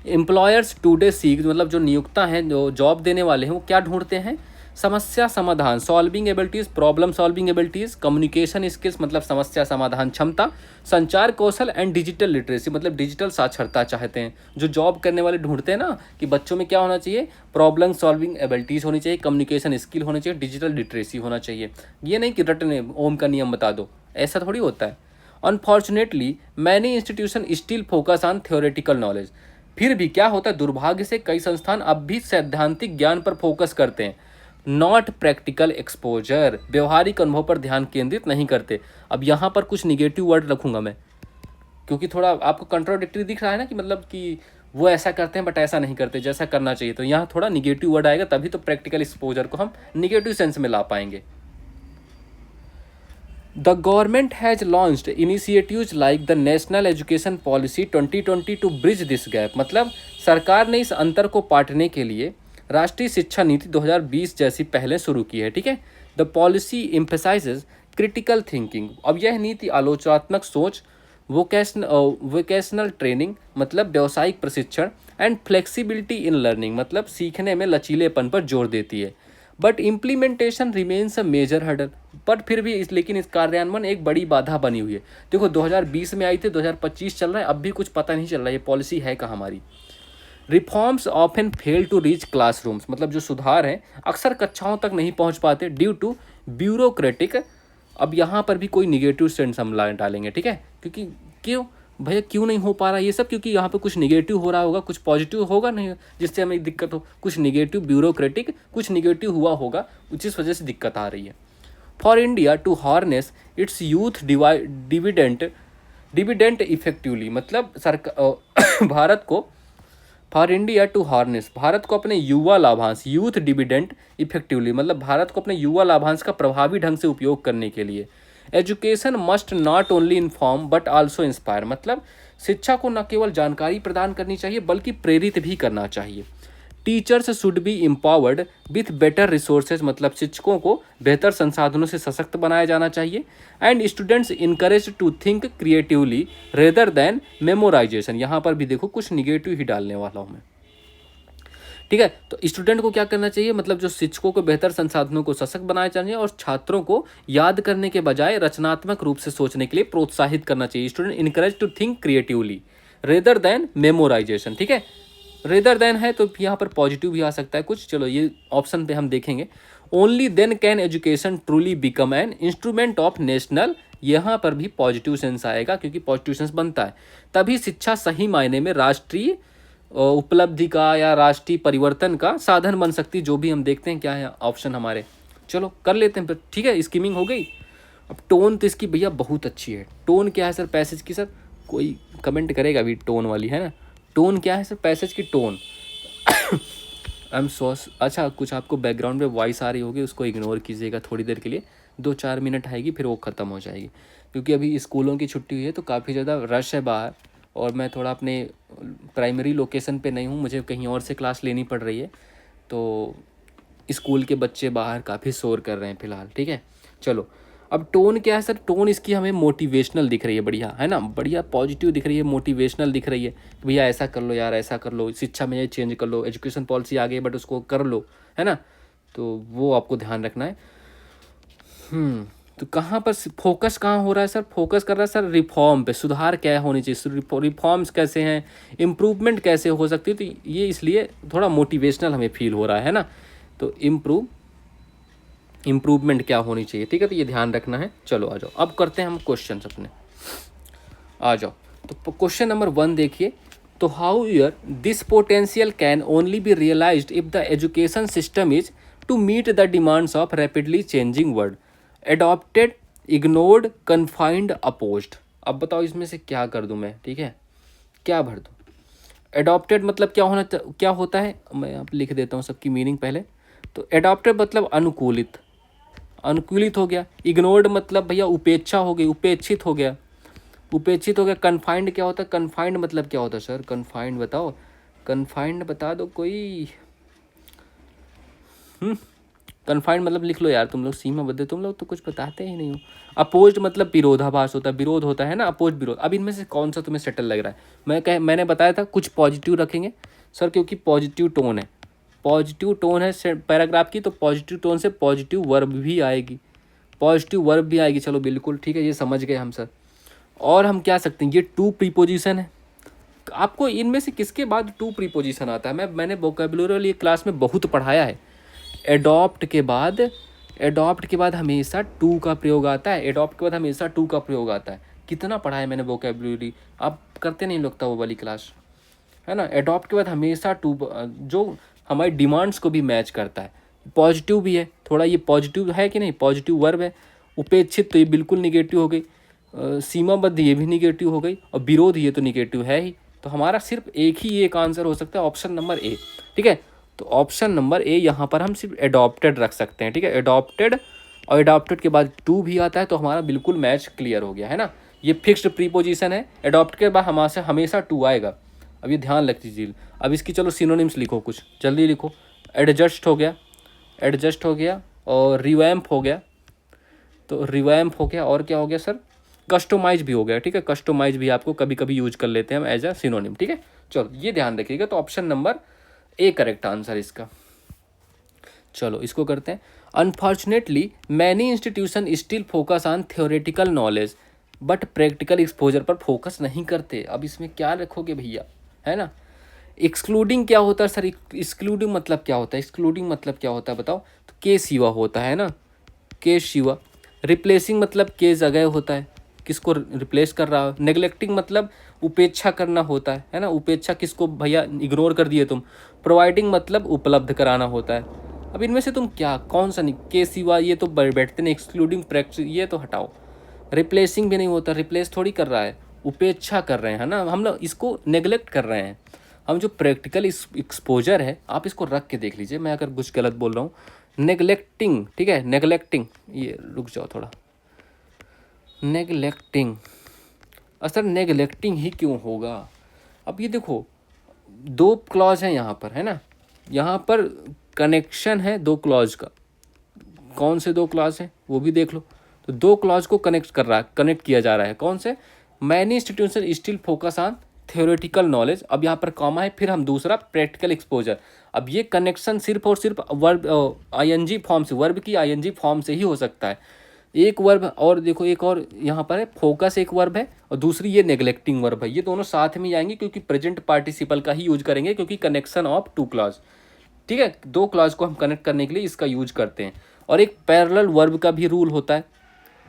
एम्प्लॉयर्स टूडे सीक मतलब जो नियोक्ता हैं, जो जॉब देने वाले हैं, वो क्या ढूंढते हैं, समस्या समाधान, solving abilities, problem solving abilities, communication skills मतलब समस्या समाधान क्षमता, संचार कौशल एंड डिजिटल लिटरेसी मतलब डिजिटल साक्षरता चाहते हैं। जो जॉब करने वाले ढूंढते हैं ना कि बच्चों में क्या होना चाहिए, प्रॉब्लम सॉल्विंग एबिलिटीज़ होनी चाहिए, कम्युनिकेशन स्किल होनी चाहिए, डिजिटल लिटरेसी होना चाहिए। ये नहीं कि रटने ओम का नियम बता दो, ऐसा थोड़ी होता है। Unfortunately many institution still focus on theoretical knowledge, फिर भी क्या होता है, दुर्भाग्य से कई संस्थान अब भी सैद्धांतिक ज्ञान पर फोकस करते हैं, नॉट प्रैक्टिकल एक्सपोजर, व्यवहारिक अनुभव पर ध्यान केंद्रित नहीं करते। अब यहाँ पर कुछ निगेटिव वर्ड रखूंगा मैं, क्योंकि थोड़ा आपको कंट्रोडिक्टरी दिख रहा है ना कि मतलब कि वो ऐसा करते हैं बट ऐसा नहीं करते जैसा करना चाहिए, तो यहाँ थोड़ा निगेटिव वर्ड आएगा, तभी तो प्रैक्टिकल एक्सपोजर को हम निगेटिव सेंस में ला पाएंगे। The government has launched initiatives like the National Education Policy 2020 to bridge this gap मतलब सरकार ने इस अंतर को पाटने के लिए राष्ट्रीय शिक्षा नीति 2020 जैसी पहले शुरू की है, ठीक है। The policy emphasises critical thinking, अब यह नीति आलोचनात्मक सोच, वोकेशनल ट्रेनिंग मतलब व्यावसायिक प्रशिक्षण एंड फ्लेक्सिबिलिटी इन लर्निंग मतलब सीखने में लचीलेपन पर जोर देती है। But implementation remains a major hurdle, पर फिर भी लेकिन इस कार्यान्वयन एक बड़ी बाधा बनी हुई है। देखो 2020 में आई थी, 2025 चल रहा है, अब भी कुछ पता नहीं चल रहा है ये पॉलिसी है कहाँ हमारी। Reforms often fail to reach classrooms मतलब जो सुधार हैं अक्सर कक्षाओं तक नहीं पहुंच पाते ड्यू टू ब्यूरोक्रेटिक। अब यहाँ पर भी कोई निगेटिव सेंस हम डालेंगे, ठीक है, क्योंकि क्यों भैया क्यों नहीं हो पा रहा ये सब, क्योंकि यहाँ पे कुछ निगेटिव हो रहा होगा, कुछ पॉजिटिव होगा नहीं जिससे हमें दिक्कत हो, कुछ निगेटिव ब्यूरोक्रेटिक, कुछ निगेटिव हुआ होगा जिस वजह से दिक्कत आ रही है। For India to harness its youth dividend effectively मतलब भारत को फॉर इंडिया टू हार्नेस भारत को अपने युवा लाभांश यूथ डिविडेंट इफेक्टिवली मतलब भारत को अपने युवा लाभांश का प्रभावी ढंग से उपयोग करने के लिए education must not only inform but also inspire मतलब शिक्षा को न केवल जानकारी प्रदान करनी चाहिए बल्कि प्रेरित भी करना चाहिए। Teachers should be empowered with better resources मतलब शिक्षकों को बेहतर संसाधनों से सशक्त बनाया जाना चाहिए। And students encourage to think creatively rather than memorisation, यहाँ पर भी देखो कुछ निगेटिव ही डालने वाला हूँ मैं, ठीक है। तो स्टूडेंट को क्या करना चाहिए, मतलब जो शिक्षकों को बेहतर संसाधनों को सशक्त बनाया चाहिए और छात्रों को याद करने के बजाय रचनात्मक रूप से सोचने के लिए प्रोत्साहित करना चाहिए। Student encourage to think creatively rather than memorisation, ठीक है। रेदर देन है तो यहाँ पर पॉजिटिव भी आ सकता है कुछ, चलो ये ऑप्शन पे हम देखेंगे। Only then can education truly become an instrument of national, यहाँ पर भी पॉजिटिव सेंस आएगा क्योंकि पॉजिटिव सेंस बनता है, तभी शिक्षा सही मायने में राष्ट्रीय उपलब्धि का या राष्ट्रीय परिवर्तन का साधन बन सकती, जो भी हम देखते हैं क्या है ऑप्शन हमारे। चलो कर लेते हैं फिर, ठीक है, स्कीमिंग हो गई। अब टोन तो इसकी भैया बहुत अच्छी है। टोन क्या है सर पैसेज की, सर कोई कमेंट करेगा अभी टोन वाली है ना, टोन क्या है सर पैसेज की टोन आई एम सो अच्छा कुछ आपको बैकग्राउंड में वॉइस आ रही होगी उसको इग्नोर कीजिएगा थोड़ी देर के लिए, 2-4 मिनट आएगी फिर वो ख़त्म हो जाएगी, क्योंकि अभी स्कूलों की छुट्टी हुई है तो काफ़ी ज़्यादा रश है बाहर और मैं थोड़ा अपने प्राइमरी लोकेशन पे नहीं हूँ, मुझे कहीं और से क्लास लेनी पड़ रही है, तो स्कूल के बच्चे बाहर काफ़ी शोर कर रहे हैं फ़िलहाल, ठीक है। चलो अब टोन क्या है सर, टोन इसकी हमें मोटिवेशनल दिख रही है, बढ़िया है ना, बढ़िया पॉजिटिव दिख रही है, मोटिवेशनल दिख रही है कि भैया ऐसा कर लो यार, ऐसा कर लो, शिक्षा में ये चेंज कर लो, एजुकेशन पॉलिसी आ गई बट उसको कर लो, है ना। तो वो आपको ध्यान रखना है। तो कहाँ पर फोकस कहाँ हो रहा है सर, फोकस कर रहा है सर रिफॉर्म पे, सुधार क्या होनी चाहिए, रिफॉर्म्स कैसे हैं, इम्प्रूवमेंट कैसे हो सकती है, तो ये इसलिए थोड़ा मोटिवेशनल हमें फील हो रहा है ना। तो इम्प्रूवमेंट क्या होनी चाहिए, ठीक है, तो ये ध्यान रखना है। चलो आ जाओ, अब करते हैं हम क्वेश्चन अपने, आ जाओ। तो क्वेश्चन नंबर 1 देखिए, तो however this potential can only be realised if the education system is to meet the demands of rapidly changing world, adopted, ignored, confined, opposed. अब बताओ इसमें से क्या कर दूं मैं, ठीक है, क्या भर दूं। एडॉप्टेड मतलब क्या होता है, मैं आप लिख देता हूँ सबकी मीनिंग पहले। तो एडॉप्टेड मतलब अनुकूलित हो गया। इग्नोर्ड मतलब भैया उपेक्षा हो गई, उपेक्षित हो गया, उपेक्षित हो गया। कन्फाइंड क्या होता है, कन्फाइंड मतलब क्या होता है सर, कन्फाइंड बताओ, कन्फाइंड बता दो कोई। कन्फाइंड मतलब लिख लो यार तुम लोग, सीमाबद्ध, तुम लोग तो कुछ बताते ही नहीं हो। अपोज्ड मतलब विरोधाभास होता है, विरोध होता है ना, अपोज विरोध। अब इनमें से कौन सा तुम्हें सेटल लग रहा है। मैंने बताया था कुछ पॉजिटिव रखेंगे सर, क्योंकि पॉजिटिव टोन है, पॉजिटिव टोन है पैराग्राफ की, तो पॉजिटिव टोन से पॉजिटिव वर्ब भी आएगी, पॉजिटिव वर्ब भी आएगी। चलो बिल्कुल ठीक है, ये समझ गए हम सर। और हम क्या सकते हैं, ये टू प्रीपोजिशन है। आपको इनमें से किसके बाद टू प्रीपोजिशन आता है, मैंने वोकैबुलरी वाली क्लास में बहुत पढ़ाया है। एडॉप्ट के बाद हमेशा टू का प्रयोग आता है, एडॉप्ट के बाद हमेशा टू का प्रयोग आता है। कितना पढ़ा है मैंने वोकैबुलरी, आप करते नहीं लगता वो वाली क्लास, है ना। एडॉप्ट के बाद हमेशा टू, जो हमारी डिमांड्स को भी मैच करता है, पॉजिटिव भी है थोड़ा, ये पॉजिटिव है कि नहीं, पॉजिटिव वर्ब है। उपेक्षित तो ये बिल्कुल निगेटिव हो गई, सीमाबद्ध ये भी निगेटिव हो गई, और विरोध ये तो निगेटिव है ही। तो हमारा सिर्फ एक ही एक आंसर हो सकता है, ऑप्शन नंबर ए, ठीक है। तो ऑप्शन नंबर ए यहाँ पर हम सिर्फ एडॉप्टेड रख सकते हैं, ठीक है, एडॉप्टेड, और एडॉप्टेड के बाद टू भी आता है, तो हमारा बिल्कुल मैच क्लियर हो गया, है ना। ये फिक्स्ड प्रीपोजिशन है, एडॉप्ट के बाद हमारे हमेशा टू आएगा। अब ये ध्यान रख दीजिए। अब इसकी चलो सिनोनिम्स लिखो, कुछ जल्दी लिखो। एडजस्ट हो गया, एडजस्ट हो गया, और रिवैम्प हो गया, तो रिवैम्प हो गया, और क्या हो गया सर, कस्टमाइज भी हो गया, ठीक है। कस्टमाइज भी आपको कभी कभी यूज कर लेते हैं हम एज अ सिनोनिम, ठीक है। चलो ये ध्यान रखिएगा, तो option number A correct answer इसका। चलो इसको करते हैं। Unfortunately many institution still focus on theoretical knowledge but practical exposure पर फोकस नहीं करते। अब इसमें क्या रखोगे भैया, है ना। एक्सक्लूडिंग क्या होता है सर, एक्सक्लूडिंग मतलब क्या होता है, एक्सक्लूडिंग मतलब क्या होता है बताओ। तो के सिवा होता है ना, के सिवा। रिप्लेसिंग मतलब के जगह होता है, किसको रिप्लेस कर रहा हो। नेग्लेक्टिंग मतलब उपेक्षा करना होता है ना, उपेक्षा किसको भैया, इग्नोर कर दिए तुम। प्रोवाइडिंग मतलब उपलब्ध कराना होता है। अब इनमें से तुम क्या, कौन सा नहीं, के सिवा ये तो बैठते नहीं, एक्सक्लूडिंग प्रैक्टिस ये तो हटाओ। रिप्लेसिंग भी नहीं होता, रिप्लेस थोड़ी कर रहा है, उपेक्षा कर रहे हैं, है ना, हम लोग इसको नेग्लेक्ट कर रहे हैं। हम जो प्रैक्टिकल एक्सपोजर है, आप इसको रख के देख लीजिए, मैं अगर कुछ गलत बोल रहा हूँ। नेग्लेक्टिंग, ठीक है, नेग्लेक्टिंग, ये रुक जाओ थोड़ा, नेग्लेक्टिंग, सर नेग्लेक्टिंग ही क्यों होगा। अब ये देखो, दो क्लॉज हैं यहाँ पर, है ना, यहाँ पर कनेक्शन है दो क्लॉज का। कौन से दो क्लॉज हैं वो भी देख लो। तो दो क्लॉज को कनेक्ट किया जा रहा है, कौन से, many institution still focus on theoretical knowledge. अब यहाँ पर कॉमा है, फिर हम दूसरा प्रैक्टिकल एक्सपोजर। अब ये कनेक्शन सिर्फ और सिर्फ वर्ब आईएनजी फॉर्म से, वर्ब की आईएनजी फॉर्म से ही हो सकता है। एक वर्ब, और देखो एक और यहाँ पर है, फोकस एक वर्ब है, और दूसरी ये नेग्लेक्टिंग वर्ब है। ये दोनों साथ में आएंगे क्योंकि प्रेजेंट पार्टिसिपल का ही यूज करेंगे, क्योंकि कनेक्शन ऑफ टू क्लॉज, ठीक है, दो क्लॉज को हम कनेक्ट करने के लिए इसका यूज करते हैं। और एक पैरेलल वर्ब का भी रूल होता है,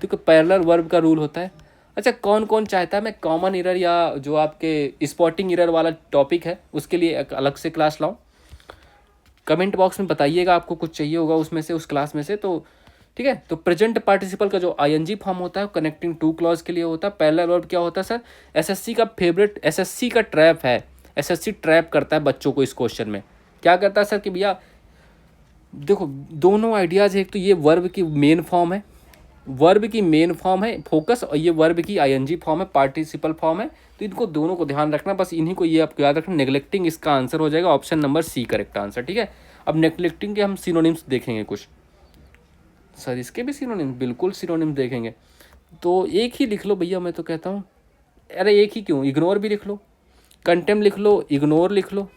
ठीक है, पैरेलल वर्ब का रूल होता है। अच्छा, कौन कौन चाहता है मैं कॉमन इरर या जो आपके स्पॉटिंग इरर वाला टॉपिक है उसके लिए एक अलग से क्लास लाऊं, कमेंट बॉक्स में बताइएगा, आपको कुछ चाहिए होगा उसमें से, उस क्लास में से, तो ठीक है। तो प्रेजेंट पार्टिसिपल का जो आईएनजी फॉर्म होता है कनेक्टिंग टू क्लॉज के लिए होता है। पैरेलल वर्ब क्या होता है सर, एसएससी का फेवरेट, एसएससी का ट्रैप है, एसएससी ट्रैप करता है बच्चों को इस क्वेश्चन में। क्या करता है सर कि भैया देखो दोनों आइडियाज़ है, एक तो ये वर्ब की मेन फॉर्म है, वर्ब की मेन फॉर्म है फोकस, और ये वर्ब की आईएनजी फॉर्म है, पार्टिसिपल फॉर्म है। तो इनको दोनों को ध्यान रखना, बस इन्हीं को ये आपको याद रखना। नेग्लेक्टिंग इसका आंसर हो जाएगा, option number C correct answer, ठीक है। अब नेग्लेक्टिंग के हम सिनोनिम्स देखेंगे कुछ। सर इसके भी सिनोनिम, बिल्कुल सिनोनिम देखेंगे। तो एक ही लिख लो भैया, मैं तो कहता हूँ। अरे एक ही क्यों, इग्नोर भी लिख लो, कंटेम लिख लो, इग्नोर लिख लो,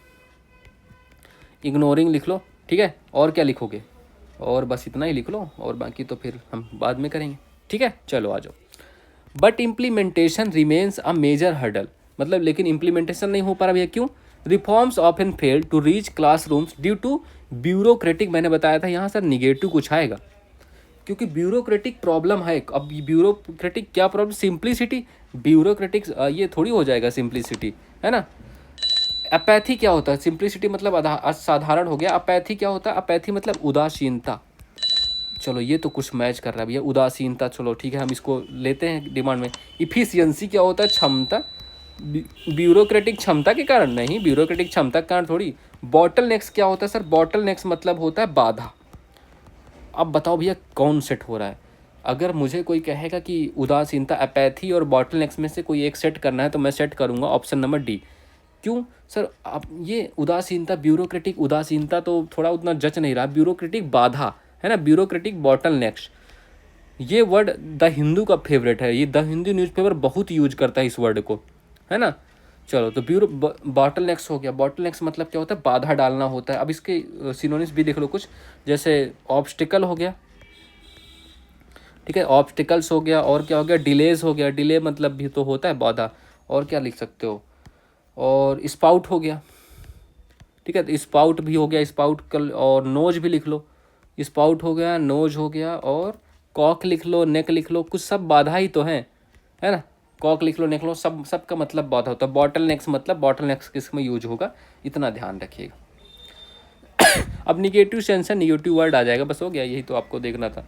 इग्नोरिंग लिख लो, ठीक है। और क्या लिखोगे, और बस इतना ही लिख लो, और बाकी तो फिर हम बाद में करेंगे, ठीक है। चलो आ जाओ। But implementation remains a major hurdle, मतलब लेकिन इम्प्लीमेंटेशन नहीं हो पा रहा भैया, क्यों? Reforms often fail to reach classrooms due to bureaucratic, मैंने बताया था यहाँ सर निगेटिव कुछ आएगा, क्योंकि ब्यूरोक्रेटिक प्रॉब्लम है। अब ब्यूरोक्रेटिक क्या प्रॉब्लम, सिंप्लिसिटी, ब्यूरोक्रेटिक ये थोड़ी हो जाएगा सिंप्लिसिटी, है ना। अपैथी क्या होता है, सिंप्लिसिटी मतलब असाधारण हो गया, अपैथी क्या होता है, अपैथी मतलब उदासीनता। चलो ये तो कुछ मैच कर रहा है भैया, उदासीनता, चलो ठीक है, हम इसको लेते हैं डिमांड में। इफिशियंसी क्या होता है, क्षमता, ब्यूरोक्रेटिक क्षमता के कारण नहीं, ब्यूरोक्रेटिक क्षमता के कारण थोड़ी। बॉटल नेक्स क्या होता है सर, बॉटल नेक्स मतलब होता है बाधा। अब बताओ भैया कौन सेट हो रहा है, अगर मुझे कोई कहेगा कि उदासीनता, अपैथी और बॉटल नेक्स में से कोई एक सेट करना है, तो मैं सेट करूँगा ऑप्शन नंबर डी। क्यों सर, आप ये उदासीनता, ब्यूरोक्रेटिक उदासीनता तो थोड़ा उतना जच नहीं रहा, ब्यूरोक्रेटिक बाधा है ना, ब्यूरोक्रेटिक बॉटल नेक्स, ये वर्ड द हिंदू का फेवरेट है, ये द हिंदू न्यूज़पेपर बहुत यूज करता है इस वर्ड को, है ना। चलो तो बॉटल नेक्स हो गया, बॉटल नेक्स मतलब क्या होता है, बाधा डालना होता है। अब इसके सिनोनिम्स भी देख लो कुछ, जैसे ऑब्स्टिकल हो गया, ठीक है, ऑब्स्टिकल्स हो गया, और क्या हो गया, डिलेज हो गया, डिले मतलब भी तो होता है बाधा, और क्या लिख सकते हो, और स्पाउट हो गया, ठीक है, तो स्पाउट भी हो गया, स्पाउट कल, और नोज भी लिख लो, स्पाउट हो गया, नोज हो गया, और कॉक लिख लो, नेक लिख लो, कुछ सब बाधा ही तो है ना। कॉक लिख लो, नेक लो, सब सबका मतलब बाधा होता है। बॉटल नेक्स मतलब बॉटल नेक्स किस में यूज होगा, इतना ध्यान रखिएगा। अब निगेटिव सेंस है, निगेटिव वर्ड आ जाएगा, बस हो गया, यही तो आपको देखना था।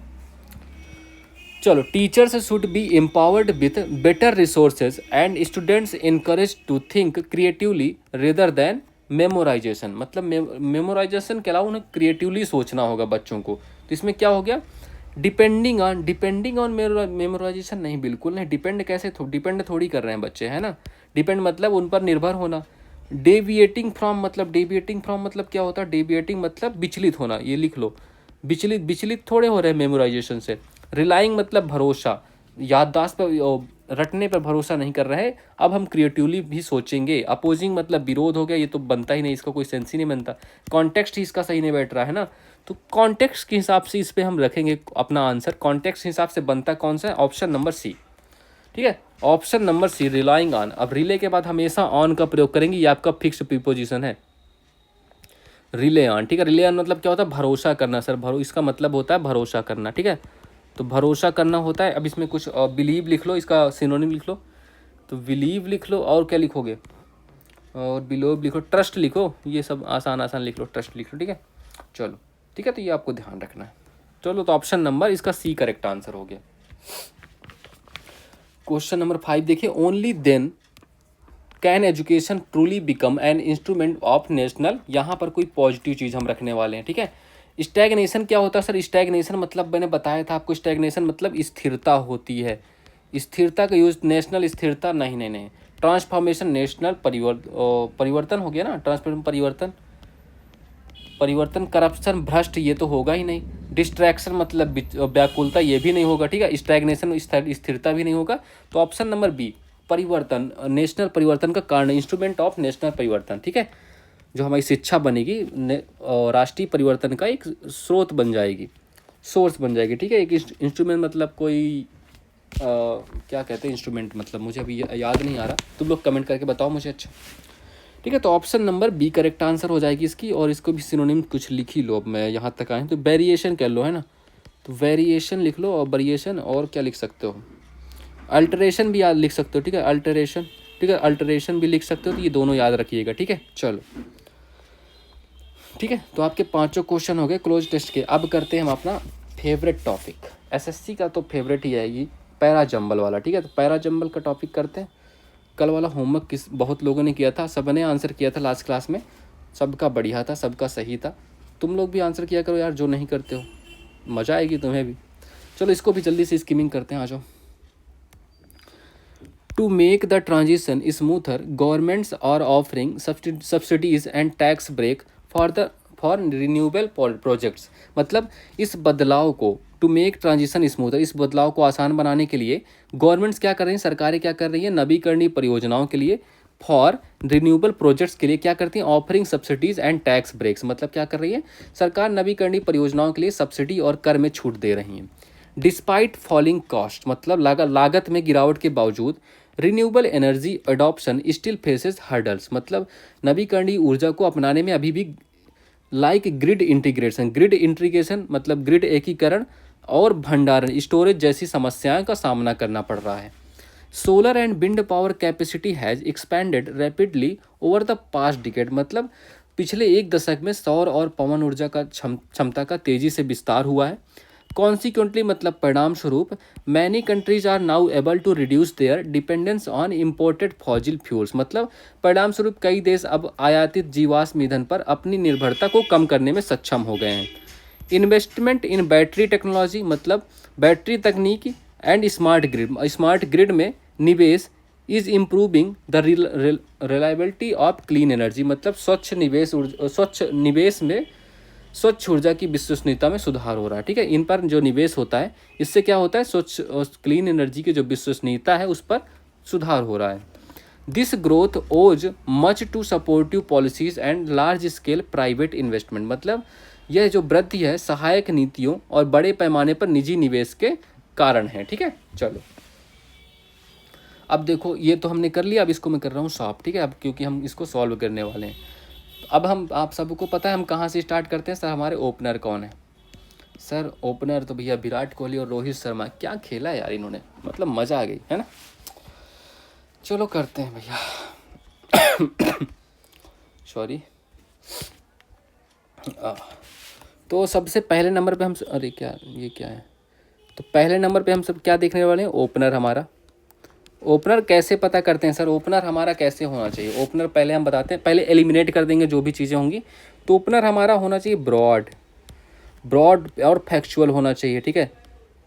चलो, teachers should be empowered with better resources and students encourage to think creatively rather than memorisation, मतलब मेमोराइजेशन के अलावा उन्हें क्रिएटिवली सोचना होगा बच्चों को। तो इसमें क्या हो गया, डिपेंडिंग ऑन मेमोराइजेशन नहीं, बिल्कुल नहीं। डिपेंड कैसे, डिपेंड थोड़ी कर रहे हैं बच्चे, है ना। डिपेंड मतलब उन पर निर्भर होना। डेविएटिंग फ्रॉम मतलब क्या होता है, डेविएटिंग मतलब विचलित होना, ये लिख लो, विचलित थोड़े हो रहे हैं मेमोराइजेशन से। रिलाइंग मतलब भरोसा, याददाश्त पर, रटने पर भरोसा नहीं कर रहे, अब हम क्रिएटिवली भी सोचेंगे। अपोजिंग मतलब विरोध हो गया, ये तो बनता ही नहीं, इसका कोई सेंस ही नहीं बनता। कॉन्टेक्स्ट ही इसका सही नहीं बैठ रहा है ना, तो कॉन्टेक्स्ट के हिसाब से इस पर हम रखेंगे अपना आंसर। कॉन्टेक्स्ट के हिसाब से बनता कौन सा है, ऑप्शन नंबर सी, ठीक है, option number C, relying on. अब रिले के बाद हमेशा ऑन का प्रयोग करेंगे, ये आपका फिक्स प्रीपोजिशन है, रिले ऑन, ठीक है। रिले ऑन मतलब क्या होता है, भरोसा करना सर, इसका मतलब होता है भरोसा करना, ठीक है, तो भरोसा करना होता है। अब इसमें कुछ बिलीव लिख लो, इसका सिनोनिम लिख लो, तो बिलीव लिख लो, और क्या लिखोगे, और बिलोव लिखो, ट्रस्ट लिखो, ये सब आसान आसान लिख लो, ट्रस्ट लिख लो, ठीक है। चलो ठीक है, तो ये आपको ध्यान रखना है। चलो तो ऑप्शन नंबर इसका सी करेक्ट आंसर हो गया। क्वेश्चन नंबर 5 देखिए, only then can education truly become an instrument of national, यहाँ पर कोई पॉजिटिव चीज़ हम रखने वाले हैं, ठीक है। स्टैग्नेशन क्या होता है सर, स्टैग्नेशन मतलब मैंने बताया था आपको, स्टैग्नेशन मतलब स्थिरता होती है, स्थिरता का यूज, नेशनल स्थिरता नहीं नहीं नहीं। ट्रांसफॉर्मेशन नेशनल परिवर्तन हो गया ना, ट्रांसफॉर्मेशन परिवर्तन, करप्शन भ्रष्ट, ये तो होगा ही नहीं। डिस्ट्रैक्शन मतलब व्याकुलता, ये भी नहीं होगा, ठीक है। स्टैग्नेशन स्थिरता भी नहीं होगा, तो ऑप्शन नंबर बी, परिवर्तन, नेशनल परिवर्तन का कारण, इंस्ट्रूमेंट ऑफ नेशनल परिवर्तन, ठीक है, जो हमारी शिक्षा बनेगी राष्ट्रीय परिवर्तन का एक स्रोत बन जाएगी, सोर्स बन जाएगी, ठीक है। एक इंस्ट्रूमेंट मतलब कोई क्या कहते हैं इंस्ट्रूमेंट, मतलब मुझे अभी याद नहीं आ रहा, तुम लोग कमेंट करके बताओ मुझे, अच्छा ठीक है। तो option number B correct answer हो जाएगी इसकी, और इसको भी सिनोनिम कुछ लिख ही लो। अब मैं यहाँ तक आए तो वेरिएशन कर लो, है ना, तो वेरिएशन लिख लो, और वेरिएशन, और क्या लिख सकते हो, अल्टरेशन भी याद लिख सकते हो, ठीक है, अल्टरेशन, ठीक है, अल्टरेशन भी लिख सकते हो, तो ये दोनों याद रखिएगा, ठीक है। चलो ठीक है, तो आपके पांचों क्वेश्चन हो गए क्लोज टेस्ट के। अब करते हैं हम अपना फेवरेट टॉपिक, एसएससी का तो फेवरेट ही है ये, पैरा जंबल वाला, ठीक है। तो पैरा जंबल का टॉपिक करते हैं। कल वाला होमवर्क बहुत लोगों ने किया था, सबने आंसर किया था लास्ट क्लास में, सबका बढ़िया था, सबका सही था। तुम लोग भी आंसर किया करो यार, जो नहीं करते हो, मज़ा आएगी तुम्हें भी। चलो इसको भी जल्दी से स्कीमिंग करते हैं, आ जाओ। To make the transition smoother, governments are offering subsidies and tax break for renewable projects, मतलब इस बदलाव को, टू मेक ट्रांजिशन स्मूथर, इस बदलाव को आसान बनाने के लिए गवर्नमेंट्स क्या कर रही हैं, सरकारें क्या कर रही हैं, नवीकरणीय परियोजनाओं के लिए फॉर रिन्यूएबल प्रोजेक्ट्स के लिए क्या करती हैं, offering subsidies and tax breaks, मतलब क्या कर रही है सरकार, नवीकरणीय परियोजनाओं के लिए सब्सिडी और कर में छूट दे रही हैं। डिस्पाइट फॉलिंग कॉस्ट, मतलब लागत में गिरावट के बावजूद renewable energy adoption still faces hurdles, मतलब नवीकरणीय ऊर्जा को अपनाने में अभी भी ग्रिड इंटीग्रेशन मतलब ग्रिड एकीकरण और भंडारण स्टोरेज जैसी समस्याओं का सामना करना पड़ रहा है। Solar and wind power capacity has expanded rapidly over the past decade, मतलब पिछले एक दशक में सौर और पवन ऊर्जा का क्षमता का तेजी से विस्तार हुआ है। कॉन्सिक्वेंटली, मतलब परिणाम स्वरूप, many countries are now able to reduce their dependence on imported fossil fuels, मतलब परिणाम स्वरूप कई देश अब आयातित जीवाश्म ईंधन पर अपनी निर्भरता को कम करने में सक्षम हो गए हैं। इन्वेस्टमेंट इन बैटरी टेक्नोलॉजी, मतलब बैटरी तकनीक एंड स्मार्ट ग्रिड में निवेश is improving the reliability of clean energy, मतलब स्वच्छ ऊर्जा की विश्वसनीयता में सुधार हो रहा है। ठीक है, इन पर जो निवेश होता है इससे क्या होता है, स्वच्छ और क्लीन एनर्जी की जो विश्वसनीयता है उस पर सुधार हो रहा है। This growth owes much to supportive policies and large scale private investment, मतलब यह जो वृद्धि है सहायक नीतियों और बड़े पैमाने पर निजी निवेश के कारण है। ठीक है, चलो अब देखो ये तो हमने कर लिया, अब इसको मैं कर रहा हूँ सॉल्व। ठीक है, अब क्योंकि हम इसको सॉल्व करने वाले हैं। अब हम आप सबको पता है हम कहाँ से स्टार्ट करते हैं। सर हमारे ओपनर कौन है? सर ओपनर तो भैया विराट कोहली और रोहित शर्मा। क्या खेला यार इन्होंने, मतलब मज़ा आ गई है ना। चलो करते हैं भैया सॉरी। तो सबसे पहले नंबर पे हम, अरे क्या ये क्या है, तो पहले नंबर पे हम सब क्या देखने वाले हैं, ओपनर हमारा। ओपनर कैसे पता करते हैं सर, ओपनर हमारा कैसे होना चाहिए? ओपनर पहले हम बताते हैं, पहले एलिमिनेट कर देंगे जो भी चीज़ें होंगी। तो ओपनर हमारा होना चाहिए ब्रॉड और फैक्चुअल होना चाहिए। ठीक है,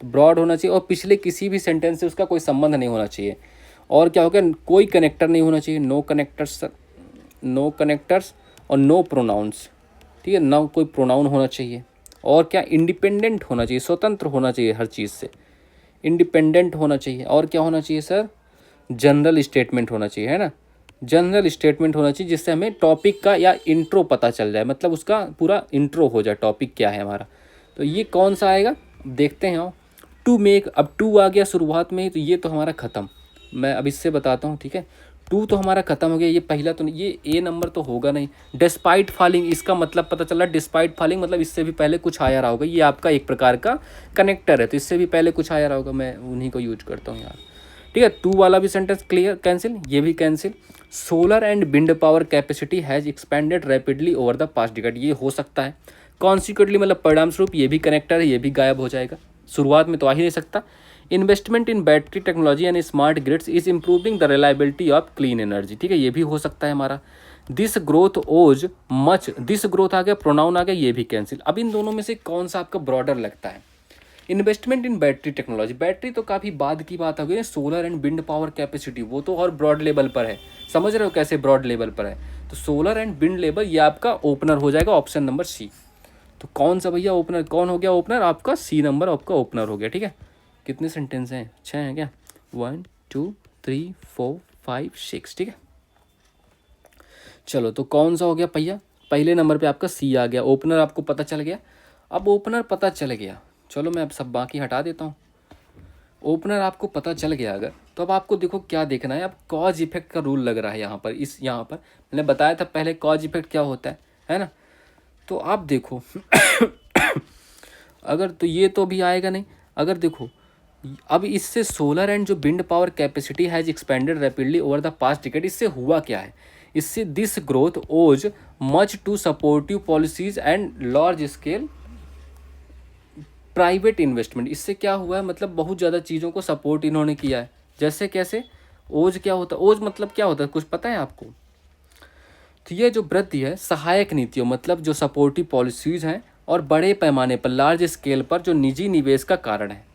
तो ब्रॉड होना चाहिए और पिछले किसी भी सेंटेंस से उसका कोई संबंध नहीं होना चाहिए। और क्या हो गया, कोई कनेक्टर नहीं होना चाहिए, नो कनेक्टर्स और नो प्रोनाउंस। ठीक है, ना कोई प्रोनाउन होना चाहिए। और क्या, इंडिपेंडेंट होना चाहिए, स्वतंत्र होना चाहिए हर चीज़ से, इंडिपेंडेंट होना चाहिए। और क्या होना चाहिए सर, जनरल स्टेटमेंट होना चाहिए, है ना, जनरल स्टेटमेंट होना चाहिए जिससे हमें टॉपिक का या इंट्रो पता चल जाए, मतलब उसका पूरा इंट्रो हो जाए, टॉपिक क्या है हमारा। तो ये कौन सा आएगा देखते हैं। टू मेक, अब टू आ गया शुरुआत में ही, तो ये तो हमारा ख़त्म। मैं अब इससे बताता हूँ। ठीक है, टू तो हमारा ख़त्म हो गया, ये पहला तो नहीं, ये ए नंबर तो होगा नहीं। डिस्पाइट फॉलिंग, इसका मतलब पता चला डिस्पाइट फॉलिंग मतलब इससे भी पहले कुछ आया रहा होगा, ये आपका एक प्रकार का कनेक्टर है, तो इससे भी पहले कुछ आया रहा होगा, मैं उन्हीं को यूज करता हूँ यार। ठीक है, टू वाला भी सेंटेंस क्लियर, कैंसिल, ये भी cancel. Solar and wind power capacity has expanded rapidly over the past decade, ये हो सकता है। कॉन्सिक्वेंटली मतलब परिणाम स्वरूप, ये भी कनेक्टर है, ये भी गायब हो जाएगा, शुरुआत में तो आ ही नहीं सकता। Investment in battery technology and smart grids is improving the reliability of clean energy. ठीक है, ये भी हो सकता है हमारा। दिस ग्रोथ आ गया, प्रोनाउन आ गया, ये भी कैंसिल। अब इन दोनों में से कौन सा आपका ब्रॉडर लगता है? Investment in battery technology, battery तो काफ़ी बाद की बात हो गई। Solar and wind power capacity वो तो और ब्रॉड लेवल पर है, समझ रहे हो कैसे ब्रॉड लेवल पर है। तो सोलर एंड विंड लेवल ये आपका ओपनर हो जाएगा, ऑप्शन नंबर सी। तो कौन सा भैया ओपनर, कौन हो गया ओपनर? आपका सी नंबर आपका ओपनर हो गया। ठीक है, कितने सेंटेंस हैं? 6 हैं क्या? 1 2 3 4 5 6। ठीक है, चलो तो कौन सा हो गया भैया? पहले नंबर पे आपका सी आ गया, ओपनर आपको पता चल गया। अब ओपनर पता चल गया, चलो मैं अब सब बाकी हटा देता हूँ। ओपनर आपको पता चल गया अगर, तो अब आपको देखो क्या देखना है। अब कॉज इफेक्ट का रूल लग रहा है यहाँ पर, यहाँ पर मैंने बताया था पहले कॉज इफेक्ट क्या होता है ना। तो आप देखो अगर तो ये तो भी आएगा नहीं। अगर देखो अब इससे सोलर एंड जो wind power capacity has expanded rapidly over the past decade, इससे हुआ क्या है? इससे this growth owes much to supportive policies and large scale private investment. इससे क्या हुआ है, मतलब बहुत ज़्यादा चीज़ों को सपोर्ट इन्होंने किया है। जैसे कैसे? ओज क्या होता है? ओज मतलब क्या होता है, कुछ पता है आपको? तो ये जो वृद्धि है सहायक नीतियों, मतलब जो सपोर्टिव पॉलिसीज़ हैं और बड़े पैमाने पर लार्ज स्केल पर जो निजी निवेश का कारण है।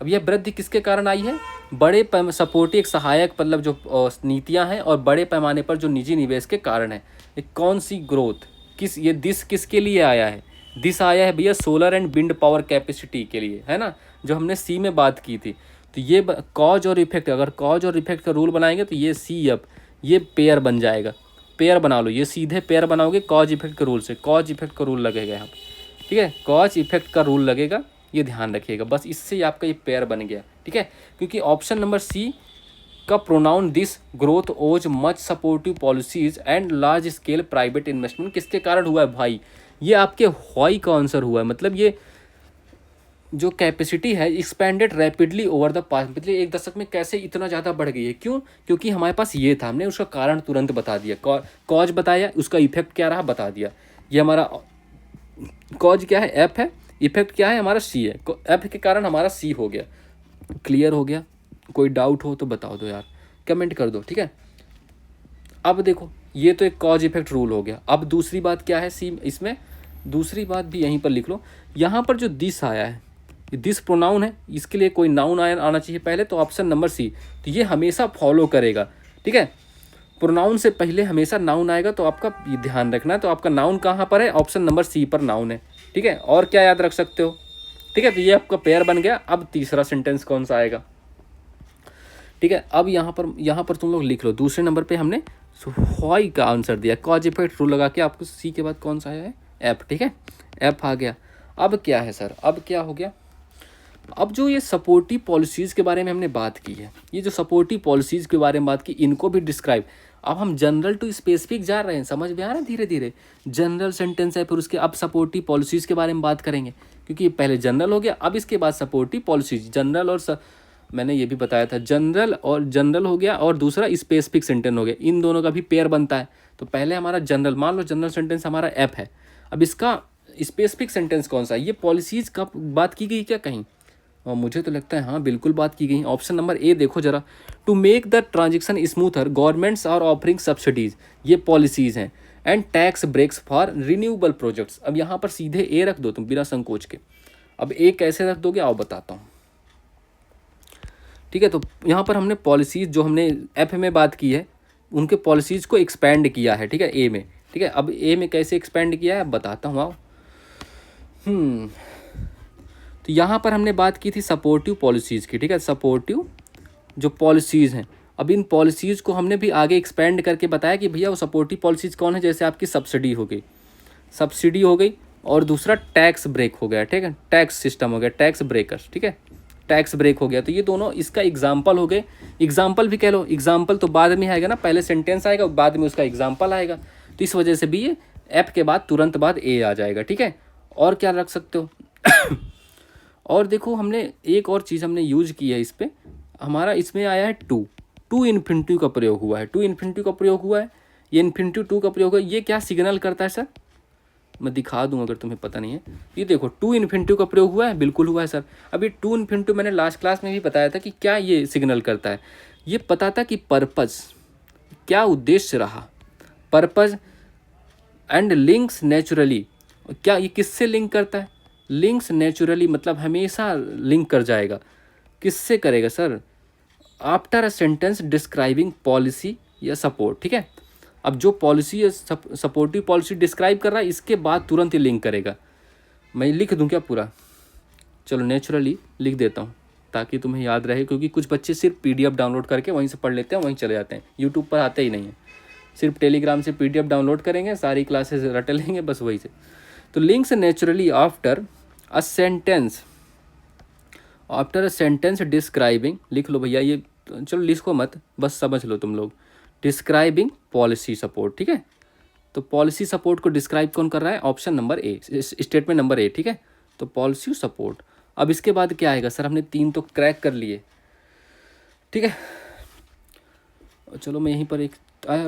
अब यह वृद्धि किसके कारण आई है? बड़े सपोर्टिव, एक सहायक मतलब जो नीतियां हैं और बड़े पैमाने पर जो निजी निवेश के कारण है। ये कौन सी ग्रोथ, किस, ये दिस किसके लिए आया है? दिस आया है भैया solar and wind power capacity के लिए, है ना, जो हमने सी में बात की थी। तो ये कॉज और इफेक्ट, अगर कॉज और इफेक्ट का रूल बनाएंगे तो ये सी एफ, ये पेयर बन जाएगा। पेयर बना लो, ये सीधे पेयर बनाओगे कॉज इफेक्ट के रूल से, कॉज इफेक्ट का रूल लगेगा यहाँ पे, ठीक है, कॉज इफेक्ट का रूल लगेगा, ये ध्यान रखिएगा। बस इससे आपका ये पेयर बन गया, ठीक है। क्योंकि ऑप्शन नंबर सी का pronoun this growth owes much supportive policies and large scale private investment किसके कारण हुआ है भाई, ये आपके वाई का आंसर हुआ है। मतलब ये जो कैपेसिटी है expanded rapidly over the past, मतलब एक दशक में कैसे इतना ज़्यादा बढ़ गई है, क्यों, क्योंकि हमारे पास ये था, हमने उसका कारण तुरंत बता दिया, कॉज बताया, उसका इफेक्ट क्या रहा बता दिया। ये हमारा कॉज क्या है, एफ है, इफेक्ट क्या है हमारा सी है, एफ के कारण हमारा सी हो गया। क्लियर हो गया? कोई डाउट हो तो बताओ दो यार, कमेंट कर दो, ठीक है। अब देखो ये तो एक कॉज इफेक्ट रूल हो गया। अब दूसरी बात क्या है सी, इसमें दूसरी बात भी यहीं पर लिख लो। यहाँ पर जो दिस आया है, दिस प्रोनाउन है, इसके लिए कोई नाउन आना चाहिए पहले, तो ऑप्शन नंबर सी, तो ये हमेशा फॉलो करेगा, ठीक है। प्रोनाउन से पहले हमेशा नाउन आएगा, तो आपका ये ध्यान रखना है। तो आपका नाउन कहाँ पर है, ऑप्शन नंबर सी पर नाउन है, ठीक है। और क्या याद रख सकते हो, ठीक है। तो ये आपका पेयर बन गया। अब तीसरा सेंटेंस कौन सा आएगा, ठीक है। अब यहाँ पर तुम लोग लिख लो, दूसरे नंबर पे हमने वाई का आंसर दिया, कॉज इफेक्ट रूल लगा के। आपको सी के बाद कौन सा आया है, एफ, ठीक है, एफ आ गया। अब क्या है सर, अब क्या हो गया, अब जो ये सपोर्टिव पॉलिसीज़ के बारे में हमने बात की है, ये जो सपोर्टिव पॉलिसीज़ के बारे में बात की, इनको भी डिस्क्राइब, अब हम जनरल टू स्पेसिफिक जा रहे हैं, समझ में आ रहा है धीरे धीरे। जनरल सेंटेंस है, फिर उसके अब सपोर्टिव पॉलिसीज़ के बारे में बात करेंगे, क्योंकि पहले जनरल हो गया, अब इसके बाद सपोर्टिव पॉलिसीज। जनरल और मैंने ये भी बताया था, जनरल हो गया और दूसरा स्पेसिफिक सेंटेंस हो गया, इन दोनों का भी पेयर बनता है। तो पहले हमारा जनरल, मान लो जनरल सेंटेंस हमारा एफ है, अब इसका स्पेसिफिक सेंटेंस कौन सा है, ये पॉलिसीज़ का बात की गई क्या कहीं, और मुझे तो लगता है हाँ बिल्कुल बात की गई। ऑप्शन नंबर ए देखो जरा, to make the transaction smoother governments are offering subsidies, ये पॉलिसीज़ हैं, and tax breaks for renewable projects. अब यहाँ पर सीधे ए रख दो तुम बिना संकोच के। अब ए कैसे रख दोगे आओ बताता हूँ, ठीक है। तो यहाँ पर हमने पॉलिसीज़ जो हमने एफ में बात की है, उनके पॉलिसीज़ को एक्सपेंड किया है, ठीक है, ए में, ठीक है। अब ए में कैसे एक्सपेंड किया है अब बताता हूँ आओ। तो यहाँ पर हमने बात की थी सपोर्टिव पॉलिसीज़ की, ठीक है, सपोर्टिव जो पॉलिसीज़ हैं। अब इन पॉलिसीज़ को हमने भी आगे एक्सपेंड करके बताया कि भैया वो सपोर्टिव पॉलिसीज़ कौन है, जैसे आपकी सब्सिडी हो गई, और दूसरा टैक्स ब्रेक हो गया, ठीक है, टैक्स सिस्टम हो गया, टैक्स ब्रेकर्स, ठीक है, टैक्स ब्रेक हो गया। तो ये दोनों इसका एग्जाम्पल हो गए, एग्जाम्पल भी कह लो, एग्जाम्पल तो बाद में आएगा ना, पहले सेंटेंस आएगा बाद में उसका एग्जाम्पल आएगा, तो इस वजह से भी ये एफ के बाद तुरंत बाद ए आ जाएगा, ठीक है। और क्या रख सकते हो और देखो हमने एक और चीज़ हमने यूज की है इस पर, हमारा इसमें आया है टू इन्फिनिटिव का प्रयोग हुआ है, ये इन्फिनिटिव टू का प्रयोग हुआ है। ये क्या सिग्नल करता है सर, मैं दिखा दूंगा अगर तुम्हें पता नहीं है। ये देखो टू इन्फिनिटिव का प्रयोग हुआ है, बिल्कुल हुआ है सर। अब ये टू इन्फिनिटिव मैंने लास्ट क्लास में भी बताया था कि क्या ये सिग्नल करता है, ये पता था कि पर्पज़, क्या उद्देश्य रहा, पर्पज़ एंड लिंक्स नेचुरली। क्या ये किससे लिंक करता है, लिंक्स नेचुरली, मतलब हमेशा लिंक कर जाएगा, किससे करेगा sir, after a sentence describing policy या सपोर्ट, ठीक है। अब जो पॉलिसी या सपोर्टिव पॉलिसी डिस्क्राइब कर रहा है, इसके बाद तुरंत ही लिंक करेगा। मैं लिख दूं क्या पूरा, चलो नेचुरली लिख देता हूँ ताकि तुम्हें याद रहे, क्योंकि कुछ बच्चे सिर्फ PDF डाउनलोड करके वहीं से पढ़ लेते हैं, वहीं चले जाते हैं, यूट्यूब पर आते ही नहीं है, सिर्फ टेलीग्राम से PDF डाउनलोड करेंगे, सारी क्लासेस रट लेंगे बस वही से। तो links naturally after a sentence describing, लिख लो भैया ये, चलो लिखो मत, बस समझ लो तुम लोग, डिस्क्राइबिंग पॉलिसी सपोर्ट, ठीक है। तो पॉलिसी सपोर्ट को डिस्क्राइब कौन कर रहा है, option number A, statement number A, ठीक है। तो पॉलिसी सपोर्ट। अब इसके बाद क्या आएगा सर, हमने 3 तो क्रैक कर लिए, ठीक है। चलो मैं यहीं पर एक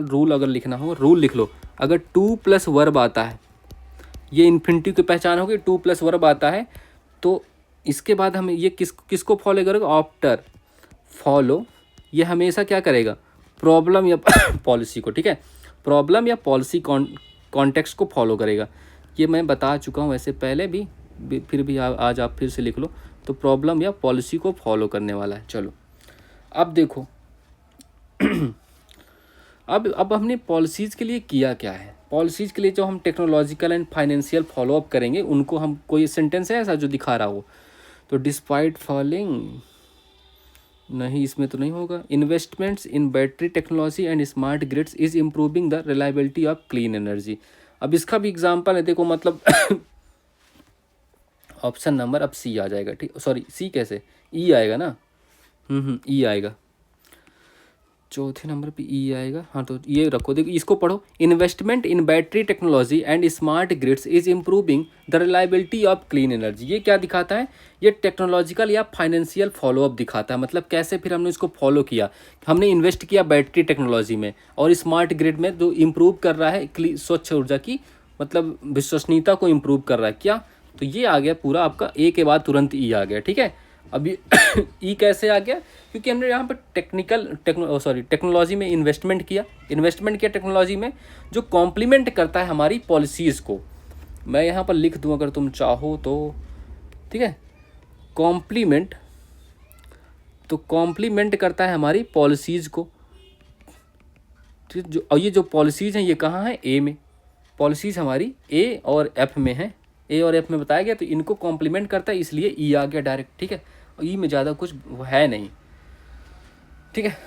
रूल अगर लिखना हो, रूल लिख लो, अगर 2+ वर्ब आता है, ये इन्फिनिटिव की पहचान होगी, 2+ वर्ब आता है, तो इसके बाद हम ये किसको फॉलो करेगा, आफ्टर फॉलो, ये हमेशा क्या करेगा, प्रॉब्लम या पॉलिसी को, ठीक है, प्रॉब्लम या पॉलिसी कॉन्टेक्स्ट को फॉलो करेगा। ये मैं बता चुका हूँ वैसे पहले भी, फिर भी आज आप फिर से लिख लो, तो प्रॉब्लम या पॉलिसी को फॉलो करने वाला है। चलो अब देखो अब हमने पॉलिसीज़ के लिए किया क्या है, पॉलिसीज़ के लिए जो हम टेक्नोलॉजिकल एंड फाइनेंशियल फॉलोअप करेंगे उनको हम, कोई सेंटेंस है ऐसा जो दिखा रहा हो, तो डिस्पाइट फॉलिंग, नहीं इसमें तो नहीं होगा। Investments in battery technology and smart grids is improving the reliability of clean energy. अब इसका भी एग्जांपल है, देखो मतलब ऑप्शन नंबर अब सी आ जाएगा, ठीक, सॉरी सी कैसे, ई आएगा ना, ई आएगा, चौथे नंबर पे ई आएगा। हाँ तो ये रखो, देखो इसको पढ़ो। Investment in battery technology and smart grids is improving the reliability of clean energy. ये क्या दिखाता है, ये टेक्नोलॉजिकल या फाइनेंशियल फॉलोअप दिखाता है। मतलब कैसे फिर हमने इसको फॉलो किया, हमने इन्वेस्ट किया बैटरी टेक्नोलॉजी में और स्मार्ट ग्रिड में, जो इम्प्रूव कर रहा है स्वच्छ ऊर्जा की मतलब विश्वसनीयता को इम्प्रूव कर रहा है क्या। तो ये आ गया पूरा आपका, ए के बाद तुरंत ई आ गया, ठीक है। अभी ई कैसे आ गया, क्योंकि हमने यहाँ पर टेक्नोलॉजी में इन्वेस्टमेंट किया टेक्नोलॉजी में, जो कॉम्प्लीमेंट करता है हमारी पॉलिसीज़ को। मैं यहाँ पर लिख दूँ अगर तुम चाहो तो, ठीक है। कॉम्प्लीमेंट करता है हमारी पॉलिसीज़ को, ठीक। जो और ये जो पॉलिसीज़ हैं ये कहाँ हैं, ए में। पॉलिसीज़ हमारी ए और एफ में हैं, ए और एफ में बताया गया, तो इनको कॉम्प्लीमेंट करता है, इसलिए ई आ गया डायरेक्ट, ठीक है। और ई में ज़्यादा कुछ है नहीं, ठीक है।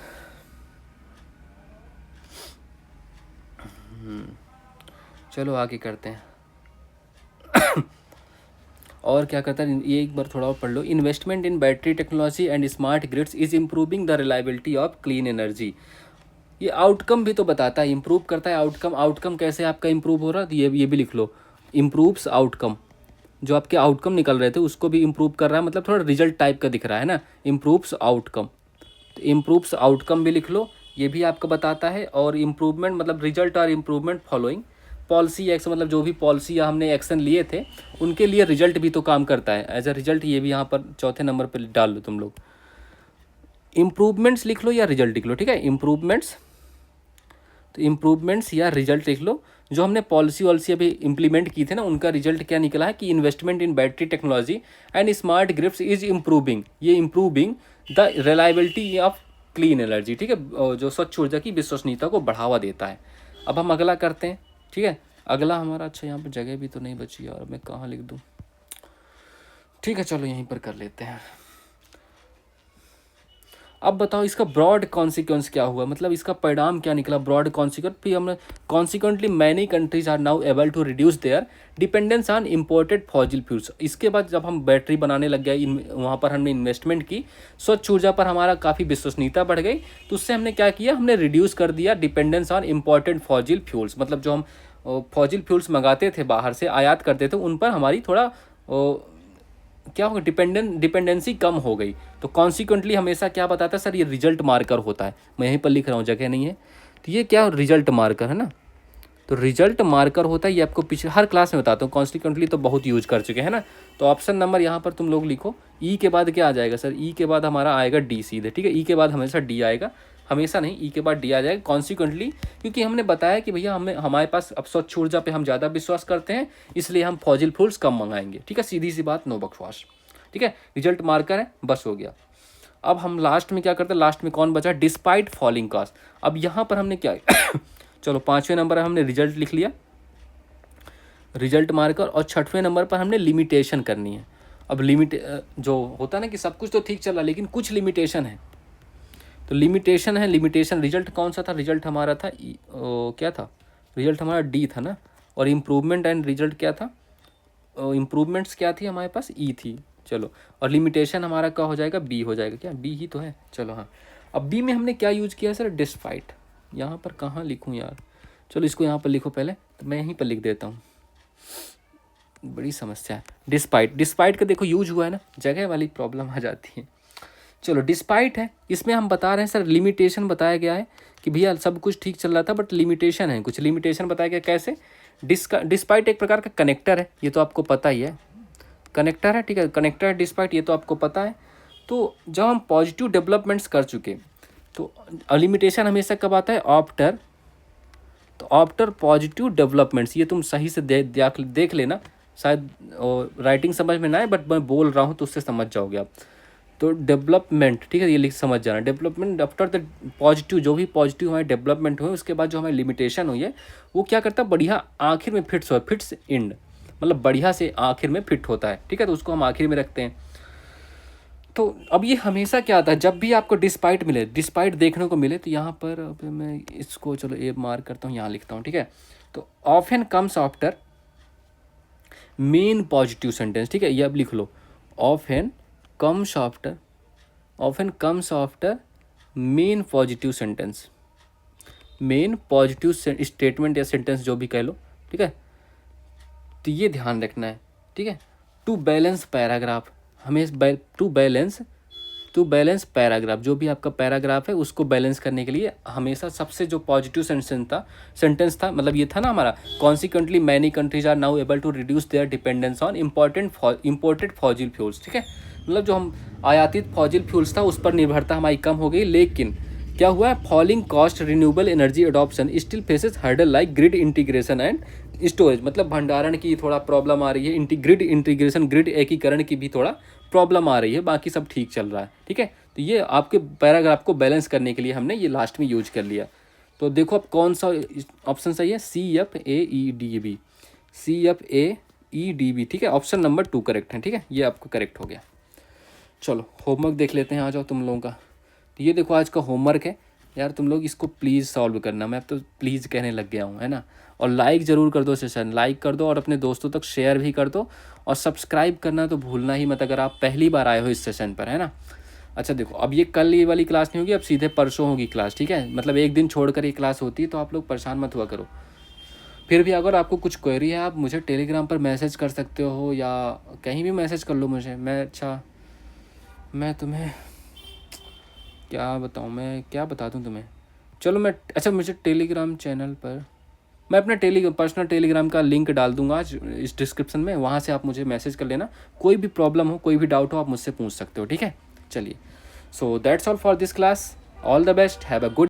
चलो आगे करते हैं। और क्या करता है, ये एक बार थोड़ा और पढ़ लो। Investment in battery technology and smart grids is improving the reliability of clean energy. ये आउटकम भी तो बताता है, इम्प्रूव करता है आउटकम। आउटकम कैसे आपका इम्प्रूव हो रहा है, तो ये भी लिख लो, इम्प्रूव्स आउटकम। जो आपके आउटकम निकल रहे थे उसको भी इम्प्रूव कर रहा है, मतलब थोड़ा रिजल्ट टाइप का दिख रहा है ना, इम्प्रूव्स आउटकम। तो इम्प्रूव्स आउटकम भी लिख लो, ये भी आपको बताता है। और इम्प्रूवमेंट मतलब रिजल्ट और इम्प्रूवमेंट फॉलोइंग पॉलिसी एक्शन, मतलब जो भी पॉलिसी या हमने एक्शन लिए थे उनके लिए रिजल्ट भी तो काम करता है एज अ रिजल्ट। ये भी यहाँ पर चौथे नंबर पर डाल लो तुम लोग। इम्प्रूवमेंट्स लिख लो या रिजल्ट लिख लो, ठीक है। इम्प्रूवमेंट्स, तो इम्प्रूवमेंट्स या रिजल्ट लिख लो। जो हमने पॉलिसी अभी इम्प्लीमेंट की थे ना, उनका रिजल्ट क्या निकला है कि investment in battery technology and smart grids is improving, ये improving the reliability of clean energy, ठीक है। जो स्वच्छ ऊर्जा की विश्वसनीयता को बढ़ावा देता है। अब हम अगला करते हैं, ठीक है। अगला हमारा, अच्छा यहाँ पर जगह भी तो नहीं बची यार, मैं कहाँ लिख दूँ, ठीक है चलो यहीं पर कर लेते हैं। अब बताओ इसका ब्रॉड कॉन्सिक्वेंस क्या हुआ, मतलब इसका परिणाम क्या निकला, ब्रॉड कॉन्सिक्वेंस। फिर हमने consequently many countries are now able to reduce their dependence on imported fossil fuels. इसके बाद जब हम बैटरी बनाने लग गए, वहाँ पर हमने इन्वेस्टमेंट की, स्वच्छ ऊर्जा पर हमारा काफ़ी विश्वसनीयता बढ़ गई, तो उससे हमने क्या किया, हमने रिड्यूस कर दिया dependence on imported fossil fuels. मतलब जो हम फॉसिल फ्यूल्स मंगाते थे बाहर से, आयात करते थे, उन पर हमारी थोड़ा क्या होगा, डिपेंडेंसी कम हो गई। तो कॉन्सिक्वेंटली हमेशा क्या बताता है सर, ये रिजल्ट मार्कर होता है। मैं यहीं पर लिख रहा हूँ, जगह नहीं है, तो ये क्या रिजल्ट मार्कर है ना, तो रिजल्ट मार्कर होता है। ये आपको पिछले हर क्लास में बताता हूँ, कॉन्सिक्वेंटली तो बहुत यूज कर चुके हैं ना। तो ऑप्शन नंबर यहाँ पर तुम लोग लिखो, ई के बाद क्या आ जाएगा सर, ई के बाद हमारा आएगा डी सीधे, ठीक है। ई के बाद हमेशा डी आएगा, हमेशा नहीं, ई के बाद डी आ जाएगा कॉन्सिक्वेंटली, क्योंकि हमने बताया कि भैया हमारे पास अब स्वच्छ ऊर्जा पे हम ज़्यादा विश्वास करते हैं, इसलिए हम फॉसिल फ्यूल्स कम मंगाएंगे, ठीक है। सीधी सी बात, नो बकवास, ठीक है। रिजल्ट मार्कर है, बस हो गया। अब हम लास्ट में क्या करते हैं, लास्ट में कौन बचा, डिस्पाइट फॉलिंग कॉस्ट। अब यहाँ पर हमने क्या चलो 5वें नंबर पर हमने रिजल्ट लिख लिया, रिजल्ट मार्कर, और 6वें नंबर पर हमने लिमिटेशन करनी है। अब जो होता है ना कि सब कुछ तो ठीक चल रहा है लेकिन कुछ लिमिटेशन है, तो लिमिटेशन है, लिमिटेशन। रिजल्ट कौन सा था, रिजल्ट हमारा था क्या था, रिजल्ट हमारा डी था ना। और इम्प्रूवमेंट एंड रिजल्ट क्या था, इम्प्रूवमेंट्स क्या थी हमारे पास, ई थी, चलो। और लिमिटेशन हमारा क्या हो जाएगा, बी हो जाएगा, क्या बी ही तो है, चलो हाँ। अब बी में हमने क्या यूज़ किया सर, डिस्पाइट। यहाँ पर कहाँ लिखूँ यार, चलो इसको यहाँ पर लिखो पहले, तो मैं यहीं पर लिख देता हूँ, बड़ी समस्या है। डिस्पाइट का देखो यूज हुआ है ना, जगह वाली प्रॉब्लम आ जाती है। चलो डिस्पाइट है, इसमें हम बता रहे हैं सर, लिमिटेशन बताया गया है कि भैया सब कुछ ठीक चल रहा था बट लिमिटेशन है, कुछ लिमिटेशन बताया गया। कैसे, डिस्पाइट एक प्रकार का कनेक्टर है, ये तो आपको पता ही है, कनेक्टर है, ठीक है, कनेक्टर है डिस्पाइट, ये तो आपको पता है। तो जब हम पॉजिटिव डेवलपमेंट्स कर चुके, तो लिमिटेशन हमेशा कब आता है, आफ्टर। तो आफ्टर पॉजिटिव डेवलपमेंट्स, ये तुम सही से देख लेना, शायद राइटिंग समझ में ना आए बट मैं बोल रहा हूँ तो उससे समझ जाओगे आप। तो डेवलपमेंट, ठीक है, ये लिख समझ जाना, डेवलपमेंट आफ्टर द पॉजिटिव, जो भी पॉजिटिव हमारे डेवलपमेंट हुए उसके बाद जो हमारी लिमिटेशन हुई है वो क्या करता है, बढ़िया आखिर में फिट्स एंड, मतलब बढ़िया से आखिर में फिट होता है, ठीक है, तो उसको हम आखिर में रखते हैं। तो अब ये हमेशा क्या आता है, जब भी आपको डिस्पाइट मिले, डिस्पाइट देखने को मिले, तो यहाँ पर अब मैं इसको चलो ए मार्क करता हूँ, यहाँ लिखता हूँ, ठीक है। तो often comes after main positive sentence, ठीक है, ये अब लिख लो, often comes after main positive sentence, main positive statement या सेंटेंस जो भी कह लो, ठीक है। तो ये ध्यान रखना है, ठीक है। टू बैलेंस पैराग्राफ, हमें टू बैलेंस पैराग्राफ, जो भी आपका पैराग्राफ है उसको बैलेंस करने के लिए हमेशा सबसे जो पॉजिटिव सेंटेंस था, मतलब ये था ना हमारा, consequently many countries are now able to reduce their dependence on imported fossil fuels, ठीक है, मतलब जो हम आयातित फॉजिल फ्यूल्स था उस पर निर्भरता हमारी कम हो गई, लेकिन क्या हुआ, falling cost renewable energy adoption still faces hurdle like grid integration and storage, मतलब भंडारण की थोड़ा प्रॉब्लम आ रही है, ग्रिड इंटीग्रेशन, ग्रिड एकीकरण की भी थोड़ा प्रॉब्लम आ रही है, बाकी सब ठीक चल रहा है, ठीक है। तो ये आपके पैराग्राफ को बैलेंस करने के लिए हमने ये लास्ट में यूज कर लिया। तो देखो अब कौन सा ऑप्शन सही है, CFAEDB, CFAEDB, ठीक है, ऑप्शन नंबर 2 करेक्ट है, ठीक है, ये आपको करेक्ट हो गया। चलो होमवर्क देख लेते हैं, आ जाओ तुम लोगों का। तो ये देखो आज का होमवर्क है यार, तुम लोग इसको प्लीज़ सॉल्व करना, मैं अब तो प्लीज़ कहने लग गया हूँ, है ना। और लाइक ज़रूर कर दो, सेशन लाइक कर दो और अपने दोस्तों तक शेयर भी कर दो, और सब्सक्राइब करना तो भूलना ही मत अगर आप पहली बार आए हो इस सेशन पर, है ना। अच्छा देखो, अब ये कल ये वाली क्लास नहीं होगी, अब सीधे परसों होगी क्लास, ठीक है, मतलब एक दिन छोड़कर ये क्लास होती है, तो आप लोग परेशान मत हुआ करो। फिर भी अगर आपको कुछ क्वेरी है आप मुझे टेलीग्राम पर मैसेज कर सकते हो, या कहीं भी मैसेज कर लो मुझे, मैं तुम्हें क्या बताऊँ, मैं क्या बता दूँ तुम्हें। चलो मैं, अच्छा मुझे टेलीग्राम चैनल पर, मैं अपना पर्सनल टेलीग्राम का लिंक डाल दूंगा आज इस डिस्क्रिप्शन में, वहाँ से आप मुझे मैसेज कर लेना, कोई भी प्रॉब्लम हो, कोई भी डाउट हो, आप मुझसे पूछ सकते हो, ठीक है। चलिए, so that's all for this class, all the best, have a good